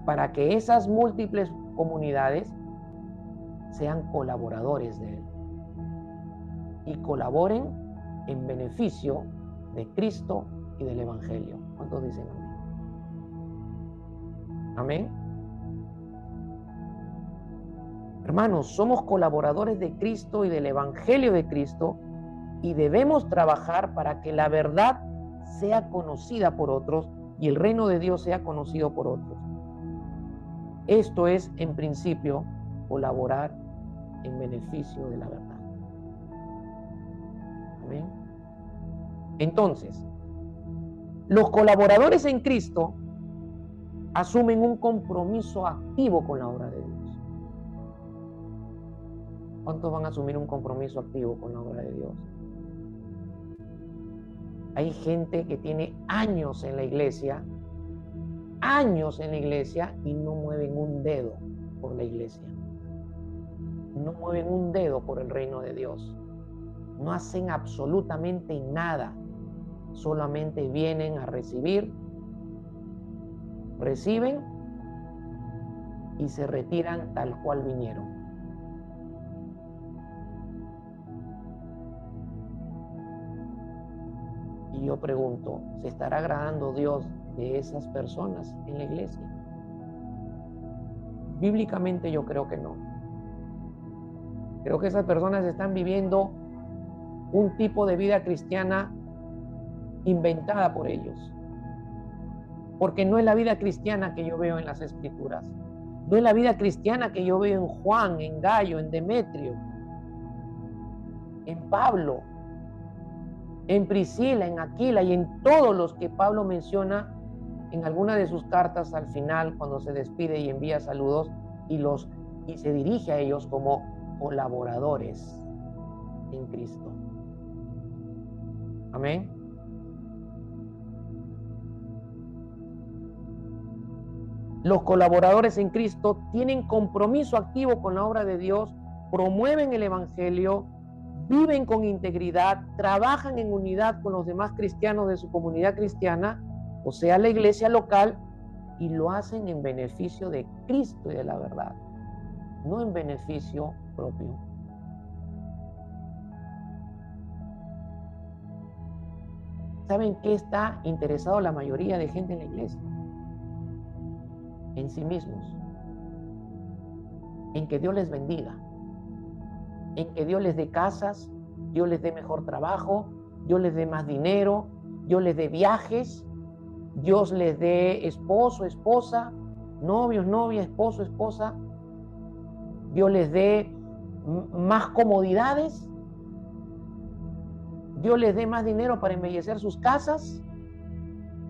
[SPEAKER 1] para que esas múltiples comunidades sean colaboradores de Él y colaboren en beneficio de Cristo y del Evangelio. ¿Cuántos dicen amén? Amén. Hermanos, somos colaboradores de Cristo y del Evangelio de Cristo y debemos trabajar para que la verdad sea conocida por otros y el reino de Dios sea conocido por otros. Esto es, en principio, colaborar en beneficio de la verdad. Amén. Entonces, los colaboradores en Cristo asumen un compromiso activo con la obra de Dios. ¿Cuántos van a asumir un compromiso activo con la obra de Dios? Hay gente que tiene años en la iglesia y no mueven un dedo por la iglesia. No mueven un dedo por el reino de Dios. No hacen absolutamente nada. Solamente vienen a recibir, reciben y se retiran tal cual vinieron. Y yo pregunto, ¿se estará agradando Dios de esas personas en la iglesia? Bíblicamente yo creo que no. Creo que esas personas están viviendo un tipo de vida cristiana inventada por ellos. Porque no es la vida cristiana que yo veo en las Escrituras. No es la vida cristiana que yo veo en Juan, en Gallo, en Demetrio, en Pablo, en Priscila, en Aquila y en todos los que Pablo menciona en alguna de sus cartas al final, cuando se despide y envía saludos y se dirige a ellos como colaboradores en Cristo. Amén. Los colaboradores en Cristo tienen compromiso activo con la obra de Dios, promueven el Evangelio, viven con integridad, trabajan en unidad con los demás cristianos de su comunidad cristiana, o sea, la iglesia local, y lo hacen en beneficio de Cristo y de la verdad, no en beneficio propio. ¿Saben qué está interesado la mayoría de gente en la iglesia? En sí mismos, en que Dios les bendiga, en que Dios les dé casas, Dios les dé mejor trabajo, Dios les dé más dinero, Dios les dé viajes, Dios les dé esposo, esposa, novios, novia, esposo, esposa, Dios les dé más comodidades, Dios les dé más dinero para embellecer sus casas.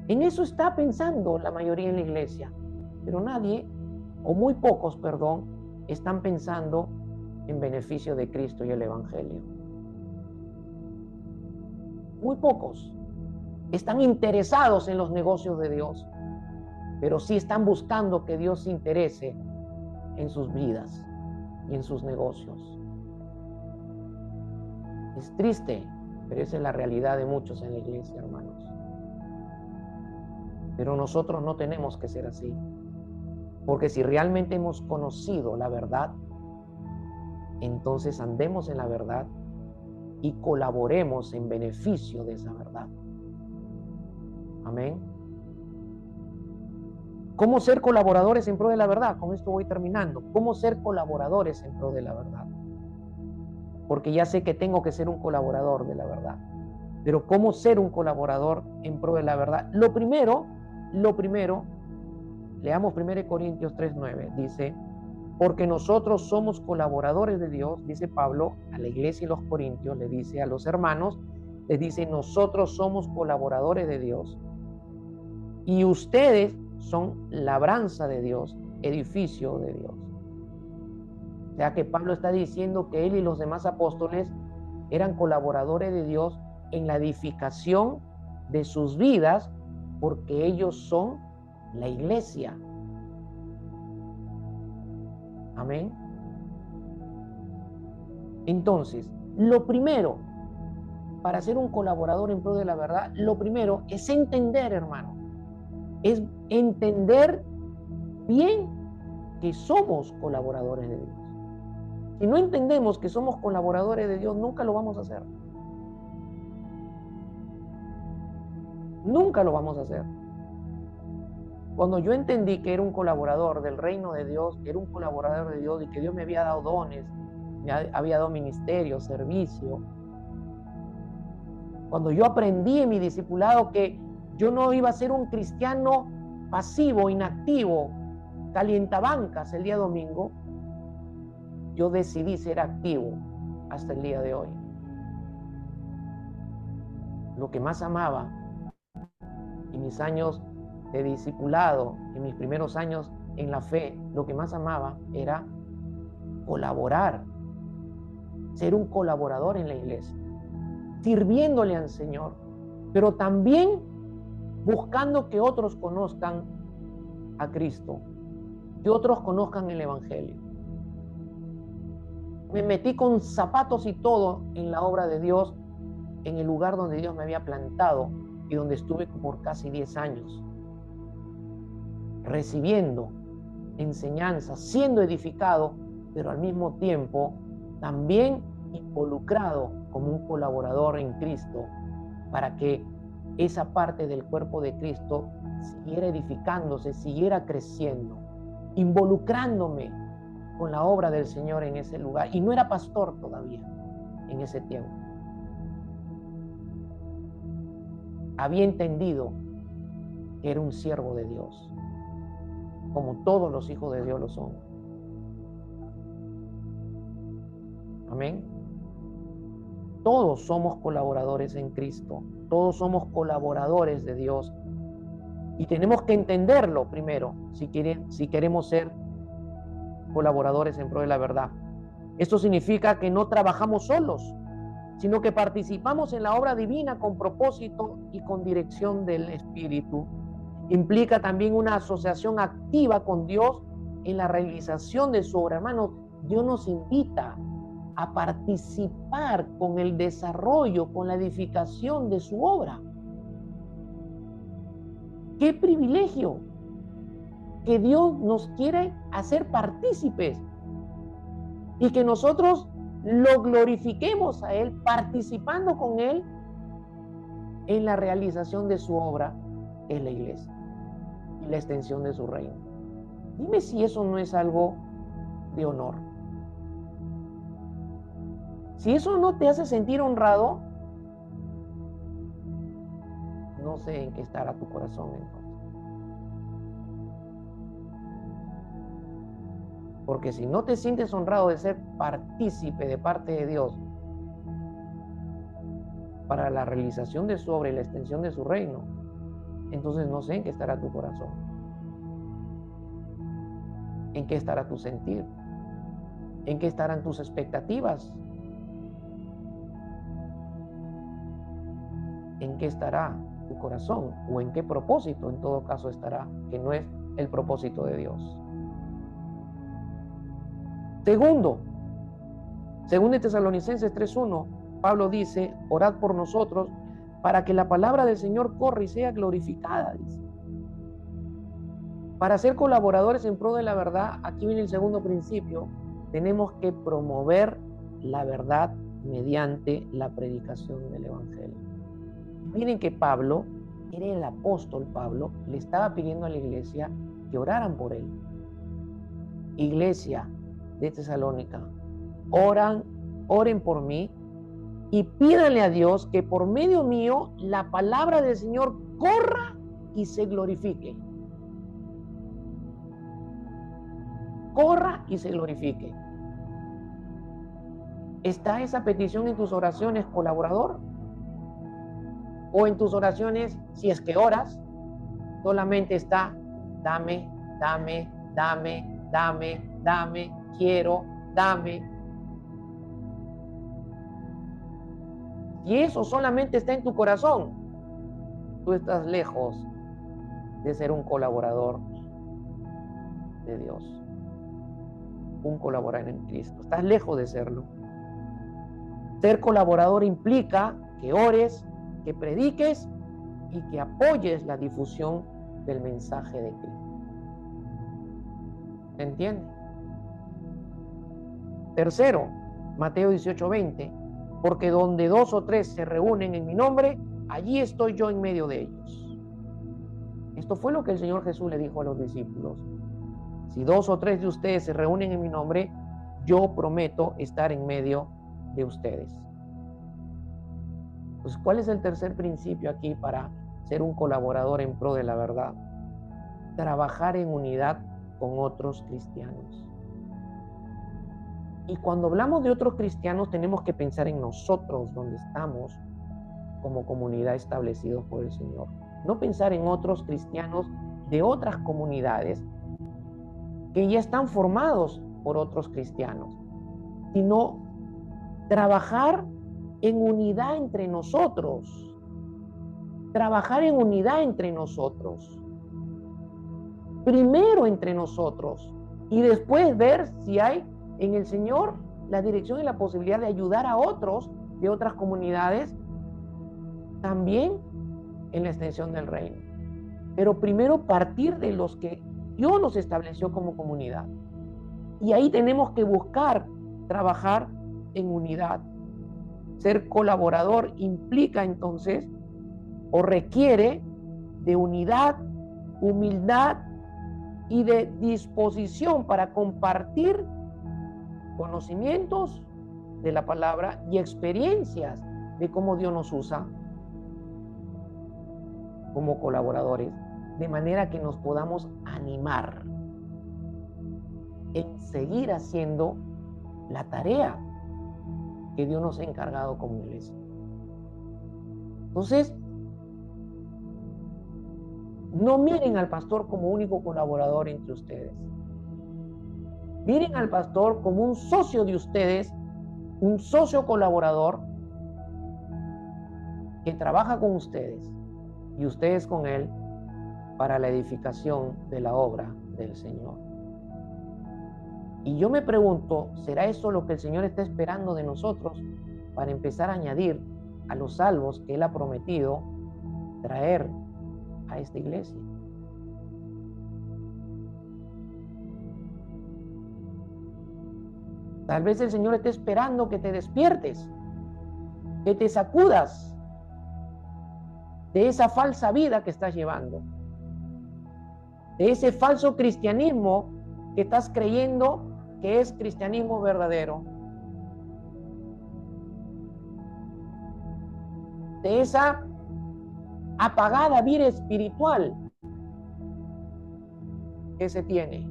[SPEAKER 1] En eso está pensando la mayoría en la iglesia, pero nadie, o muy pocos, perdón, están pensando en beneficio de Cristo y el Evangelio. Muy pocos están interesados en los negocios de Dios, pero sí están buscando que Dios se interese en sus vidas y en sus negocios. Es triste, pero esa es la realidad de muchos en la iglesia, hermanos. Pero nosotros no tenemos que ser así, porque si realmente hemos conocido la verdad, entonces andemos en la verdad y colaboremos en beneficio de esa verdad. Amén. ¿Cómo ser colaboradores en pro de la verdad? Con esto voy terminando. ¿Cómo ser colaboradores en pro de la verdad? Porque ya sé que tengo que ser un colaborador de la verdad. Pero ¿cómo ser un colaborador en pro de la verdad? Lo primero, leamos 1 Corintios 3:9, dice, porque nosotros somos colaboradores de Dios, dice Pablo a la iglesia y los corintios, le dice a los hermanos, les dice, nosotros somos colaboradores de Dios y ustedes son labranza de Dios, edificio de Dios. O sea que Pablo está diciendo que él y los demás apóstoles eran colaboradores de Dios en la edificación de sus vidas, porque ellos son la iglesia. Amén. Entonces, lo primero, para ser un colaborador en pro de la verdad, lo primero es entender, hermano, es entender bien que somos colaboradores de Dios. Si no entendemos que somos colaboradores de Dios, nunca lo vamos a hacer. Nunca lo vamos a hacer. Cuando yo entendí que era un colaborador del reino de Dios, que era un colaborador de Dios y que Dios me había dado dones, me había dado ministerio, servicio, cuando yo aprendí en mi discipulado que yo no iba a ser un cristiano pasivo, inactivo, calientabancas el día domingo, yo decidí ser activo hasta el día de hoy. Lo que más amaba en mis años de discipulado, en mis primeros años en la fe, lo que más amaba era colaborar ser un colaborador en la iglesia, sirviéndole al Señor, pero también buscando que otros conozcan a Cristo, que otros conozcan el Evangelio. Me metí con zapatos y todo en la obra de Dios, en el lugar donde Dios me había plantado y donde estuve por casi 10 años, recibiendo enseñanza, siendo edificado, pero al mismo tiempo también involucrado como un colaborador en Cristo, para que esa parte del cuerpo de Cristo siguiera edificándose, siguiera creciendo, involucrándome con la obra del Señor en ese lugar. Y no era pastor todavía en ese tiempo. Había entendido que era un siervo de Dios, como todos los hijos de Dios lo son. Amén. Todos somos colaboradores en Cristo, todos somos colaboradores de Dios, y tenemos que entenderlo primero si queremos ser colaboradores en pro de la verdad. Esto significa que no trabajamos solos, sino que participamos en la obra divina con propósito y con dirección del Espíritu. Implica también una asociación activa con Dios en la realización de su obra. Hermanos, Dios nos invita a participar con el desarrollo, con la edificación de su obra. ¡Qué privilegio! Que Dios nos quiere hacer partícipes y que nosotros lo glorifiquemos a Él, participando con Él en la realización de su obra en la iglesia y la extensión de su reino. Dime si eso no es algo de honor. Si eso no te hace sentir honrado, no sé en qué estará tu corazón entonces. Porque si no te sientes honrado de ser partícipe de parte de Dios para la realización de su obra y la extensión de su reino, entonces no sé en qué estará tu corazón. ¿En qué estará tu sentir? ¿En qué estarán tus expectativas? ¿En qué estará tu corazón? ¿O en qué propósito en todo caso estará, que no es el propósito de Dios? Segundo de Tesalonicenses 3:1, Pablo dice: orad por nosotros para que la palabra del Señor corra y sea glorificada, dice. Para ser colaboradores en pro de la verdad, aquí viene el segundo principio, tenemos que promover la verdad mediante la predicación del Evangelio. Miren que Pablo, era el apóstol Pablo, le estaba pidiendo a la iglesia que oraran por él. Iglesia de Tesalónica, oren por mí y pídanle a Dios que por medio mío la palabra del Señor corra y se glorifique. Corra y se glorifique. ¿Está esa petición en tus oraciones, colaborador? ¿O en tus oraciones, si es que oras, solamente está dame, dame, dame, dame, dame, quiero, dame? Si eso solamente está en tu corazón, tú estás lejos de ser un colaborador de Dios, un colaborador en Cristo. Estás lejos de serlo. Ser colaborador implica que ores, que prediques y que apoyes la difusión del mensaje de Cristo. ¿Se entiende? Tercero, Mateo 18:20, porque donde 2 o 3 se reúnen en mi nombre, allí estoy yo en medio de ellos. Esto fue lo que el Señor Jesús le dijo a los discípulos. Si 2 o 3 de ustedes se reúnen en mi nombre, yo prometo estar en medio de ustedes. Pues, ¿cuál es el tercer principio aquí para ser un colaborador en pro de la verdad? Trabajar en unidad con otros cristianos. Y cuando hablamos de otros cristianos, tenemos que pensar en nosotros, donde estamos como comunidad establecidos por el Señor. No pensar en otros cristianos de otras comunidades que ya están formados por otros cristianos, sino trabajar en unidad entre nosotros. Trabajar en unidad entre nosotros. Primero entre nosotros y después ver si hay en el Señor la dirección y la posibilidad de ayudar a otros de otras comunidades también en la extensión del reino. Pero primero partir de los que Dios nos estableció como comunidad. Y ahí tenemos que buscar trabajar en unidad. Ser colaborador implica entonces o requiere de unidad, humildad y de disposición para compartir conocimientos de la palabra y experiencias de cómo Dios nos usa como colaboradores, de manera que nos podamos animar en seguir haciendo la tarea que Dios nos ha encargado como iglesia. Entonces, no miren al pastor como único colaborador entre ustedes. Miren al pastor como un socio de ustedes, un socio colaborador que trabaja con ustedes y ustedes con él para la edificación de la obra del Señor. Y yo me pregunto, ¿será eso lo que el Señor está esperando de nosotros para empezar a añadir a los salvos que Él ha prometido traer a esta iglesia? Tal vez el Señor esté esperando que te despiertes, que te sacudas de esa falsa vida que estás llevando, de ese falso cristianismo que estás creyendo que es cristianismo verdadero, de esa apagada vida espiritual que se tiene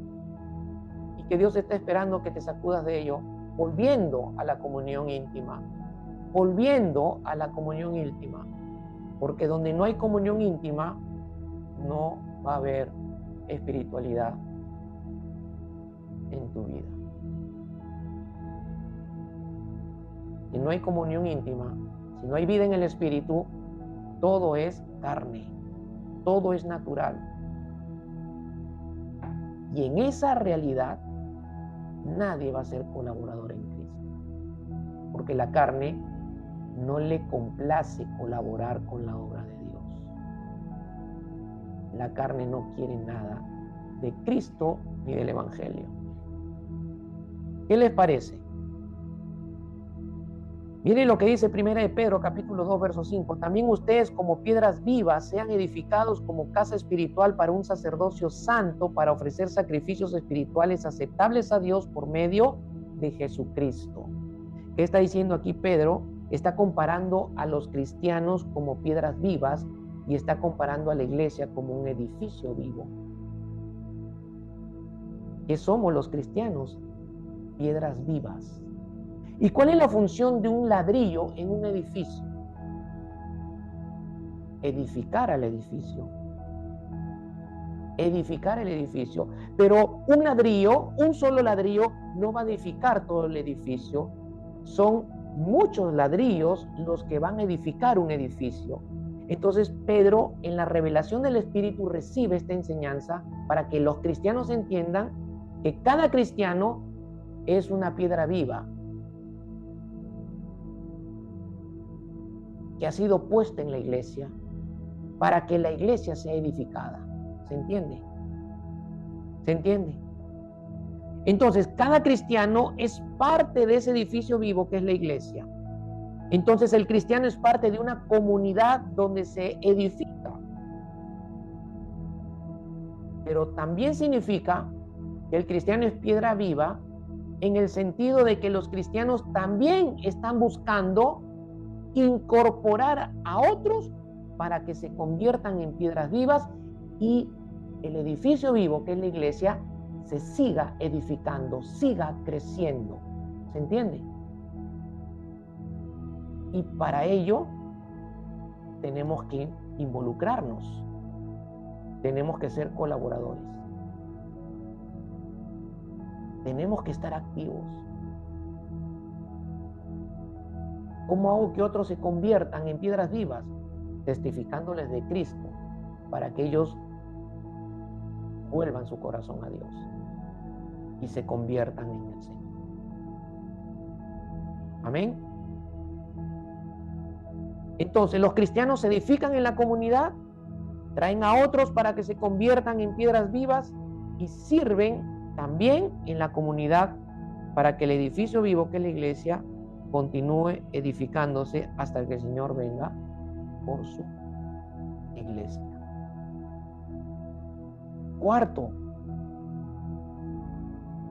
[SPEAKER 1] y que Dios está esperando que te sacudas de ello, volviendo a la comunión íntima, volviendo a la comunión íntima, porque donde no hay comunión íntima no va a haber espiritualidad en tu vida. Si no hay comunión íntima, si no hay vida en el espíritu, todo es carne, todo es natural. Y en esa realidad nadie va a ser colaborador en Cristo, porque la carne no le complace colaborar con la obra de Dios. La carne no quiere nada de Cristo ni del Evangelio. ¿Qué les parece? Miren lo que dice 1 de Pedro, capítulo 2, verso 5. También ustedes como piedras vivas sean edificados como casa espiritual para un sacerdocio santo, para ofrecer sacrificios espirituales aceptables a Dios por medio de Jesucristo. ¿Qué está diciendo aquí Pedro? Está comparando a los cristianos como piedras vivas y está comparando a la iglesia como un edificio vivo. ¿Qué somos los cristianos? Piedras vivas. ¿Y cuál es la función de un ladrillo en un edificio? Edificar al edificio. Edificar el edificio. Pero un ladrillo, un solo ladrillo, no va a edificar todo el edificio. Son muchos ladrillos los que van a edificar un edificio. Entonces Pedro, en la revelación del Espíritu, recibe esta enseñanza para que los cristianos entiendan que cada cristiano es una piedra viva que ha sido puesta en la iglesia para que la iglesia sea edificada. ¿Se entiende? ¿Se entiende? Entonces, cada cristiano es parte de ese edificio vivo que es la iglesia. Entonces, el cristiano es parte de una comunidad donde se edifica. Pero también significa que el cristiano es piedra viva en el sentido de que los cristianos también están buscando incorporar a otros para que se conviertan en piedras vivas y el edificio vivo que es la iglesia se siga edificando, siga creciendo. ¿Se entiende? Y para ello tenemos que involucrarnos, tenemos que ser colaboradores, tenemos que estar activos. ¿Cómo hago que otros se conviertan en piedras vivas? Testificándoles de Cristo, para que ellos vuelvan su corazón a Dios y se conviertan en el Señor. Amén. Entonces, los cristianos se edifican en la comunidad, traen a otros para que se conviertan en piedras vivas y sirven también en la comunidad para que el edificio vivo, que es la iglesia, continúe edificándose hasta que el Señor venga por su iglesia. Cuarto,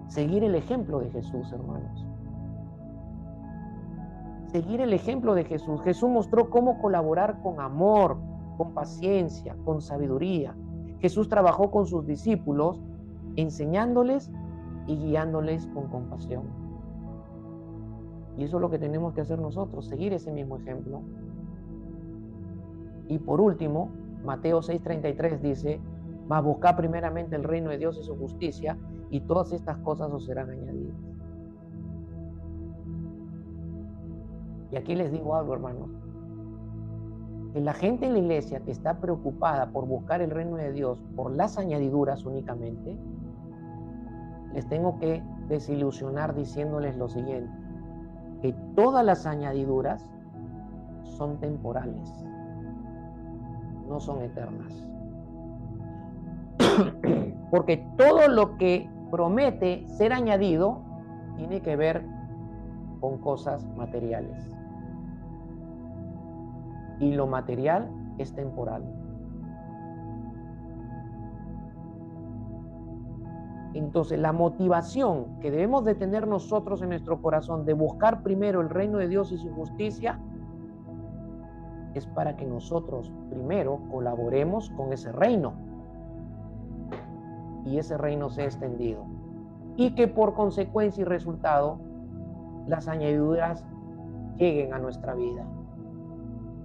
[SPEAKER 1] seguir el ejemplo de Jesús, hermanos. Seguir el ejemplo de Jesús. Jesús mostró cómo colaborar con amor, con paciencia, con sabiduría. Jesús trabajó con sus discípulos, enseñándoles y guiándoles con compasión. Y eso es lo que tenemos que hacer nosotros, seguir ese mismo ejemplo. Y por último, Mateo 6:33 dice: mas buscad primeramente el reino de Dios y su justicia, y todas estas cosas os serán añadidas. Y aquí les digo algo, hermanos. Que la gente en la iglesia que está preocupada por buscar el reino de Dios por las añadiduras únicamente, les tengo que desilusionar diciéndoles lo siguiente: que todas las añadiduras son temporales, no son eternas. Porque todo lo que promete ser añadido tiene que ver con cosas materiales. Y lo material es temporal. Entonces, la motivación que debemos de tener nosotros en nuestro corazón de buscar primero el reino de Dios y su justicia es para que nosotros primero colaboremos con ese reino y ese reino sea extendido, y que por consecuencia y resultado las añadiduras lleguen a nuestra vida.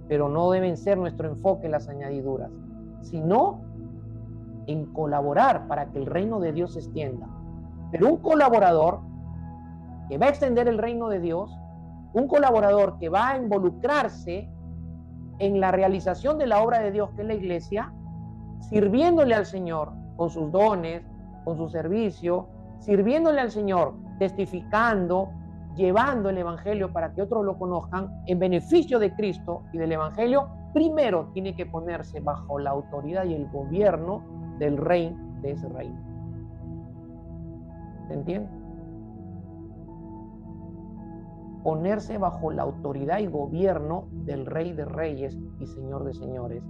[SPEAKER 1] Pero no deben ser nuestro enfoque las añadiduras, sino en colaborar para que el reino de Dios se extienda. Pero un colaborador que va a extender el reino de Dios, un colaborador que va a involucrarse en la realización de la obra de Dios, que es la iglesia, sirviéndole al Señor con sus dones, con su servicio, sirviéndole al Señor, testificando, llevando el evangelio para que otros lo conozcan en beneficio de Cristo y del evangelio, primero tiene que ponerse bajo la autoridad y el gobierno del rey de ese reino. ¿Se entiende? Ponerse bajo la autoridad y gobierno del Rey de Reyes y Señor de Señores,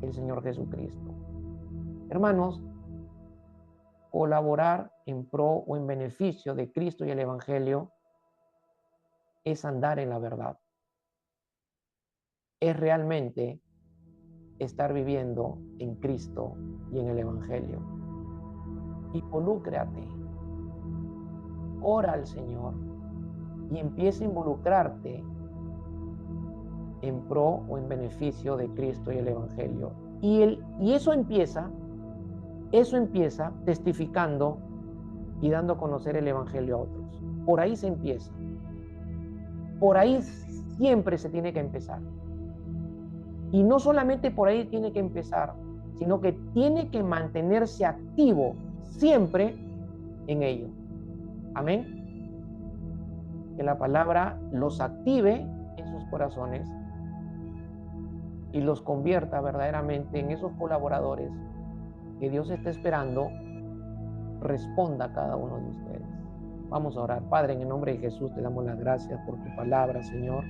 [SPEAKER 1] el Señor Jesucristo. Hermanos, colaborar en pro o en beneficio de Cristo y el Evangelio es andar en la verdad. Es realmente estar viviendo en Cristo y en el Evangelio. Involúcrate, ora al Señor y empieza a involucrarte en pro o en beneficio de Cristo y el Evangelio. Y eso empieza testificando y dando a conocer el Evangelio a otros. Por ahí se empieza. Por ahí siempre se tiene que empezar. Y no solamente por ahí tiene que empezar, sino que tiene que mantenerse activo siempre en ello. Amén. Que la palabra los active en sus corazones y los convierta verdaderamente en esos colaboradores que Dios está esperando responda a cada uno de ustedes. Vamos a orar. Padre, en el nombre de Jesús te damos las gracias por tu palabra, Señor.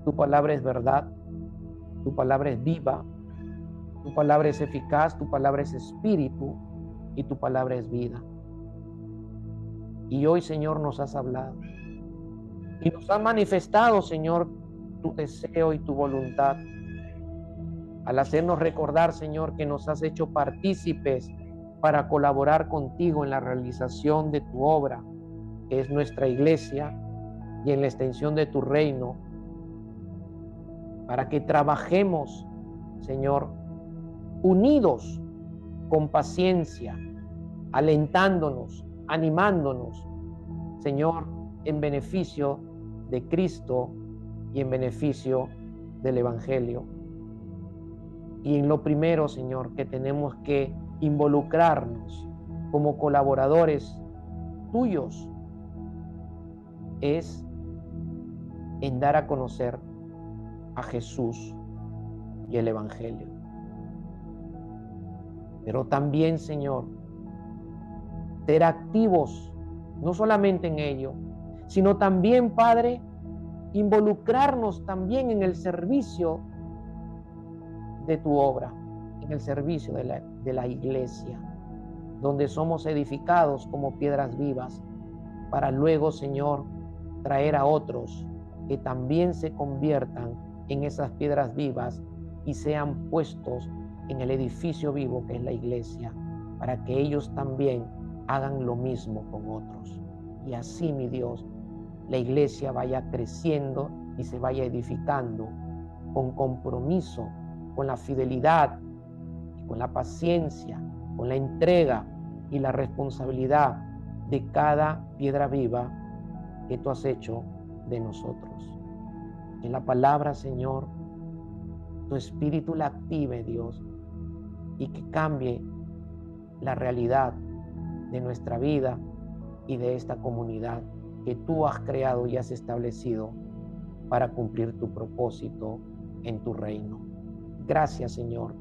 [SPEAKER 1] Tu palabra es verdad, tu palabra es viva, tu palabra es eficaz, tu palabra es espíritu y tu palabra es vida. Y hoy, Señor, nos has hablado y nos has manifestado, Señor, tu deseo y tu voluntad al hacernos recordar, Señor, que nos has hecho partícipes para colaborar contigo en la realización de tu obra, que es nuestra iglesia, y en la extensión de tu reino, para que trabajemos, Señor, unidos, con paciencia, alentándonos, animándonos, Señor, en beneficio de Cristo y en beneficio del Evangelio. Y en lo primero, Señor, que tenemos que involucrarnos como colaboradores tuyos es en dar a conocer a Jesús y el Evangelio. Pero también, Señor, ser activos, no solamente en ello, sino también, Padre, involucrarnos también en el servicio de tu obra, en el servicio de la iglesia, donde somos edificados como piedras vivas, para luego, Señor, traer a otros que también se conviertan en esas piedras vivas y sean puestos en el edificio vivo que es la iglesia, para que ellos también hagan lo mismo con otros. Y así, mi Dios, la iglesia vaya creciendo y se vaya edificando con compromiso, con la fidelidad, con la paciencia, con la entrega y la responsabilidad de cada piedra viva que tú has hecho de nosotros. En la palabra, Señor, tu espíritu la active, Dios, y que cambie la realidad de nuestra vida y de esta comunidad que tú has creado y has establecido para cumplir tu propósito en tu reino. Gracias, Señor,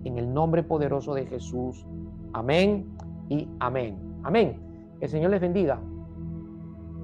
[SPEAKER 1] en el nombre poderoso de Jesús. Amén y amén. Amén. Que el Señor les bendiga.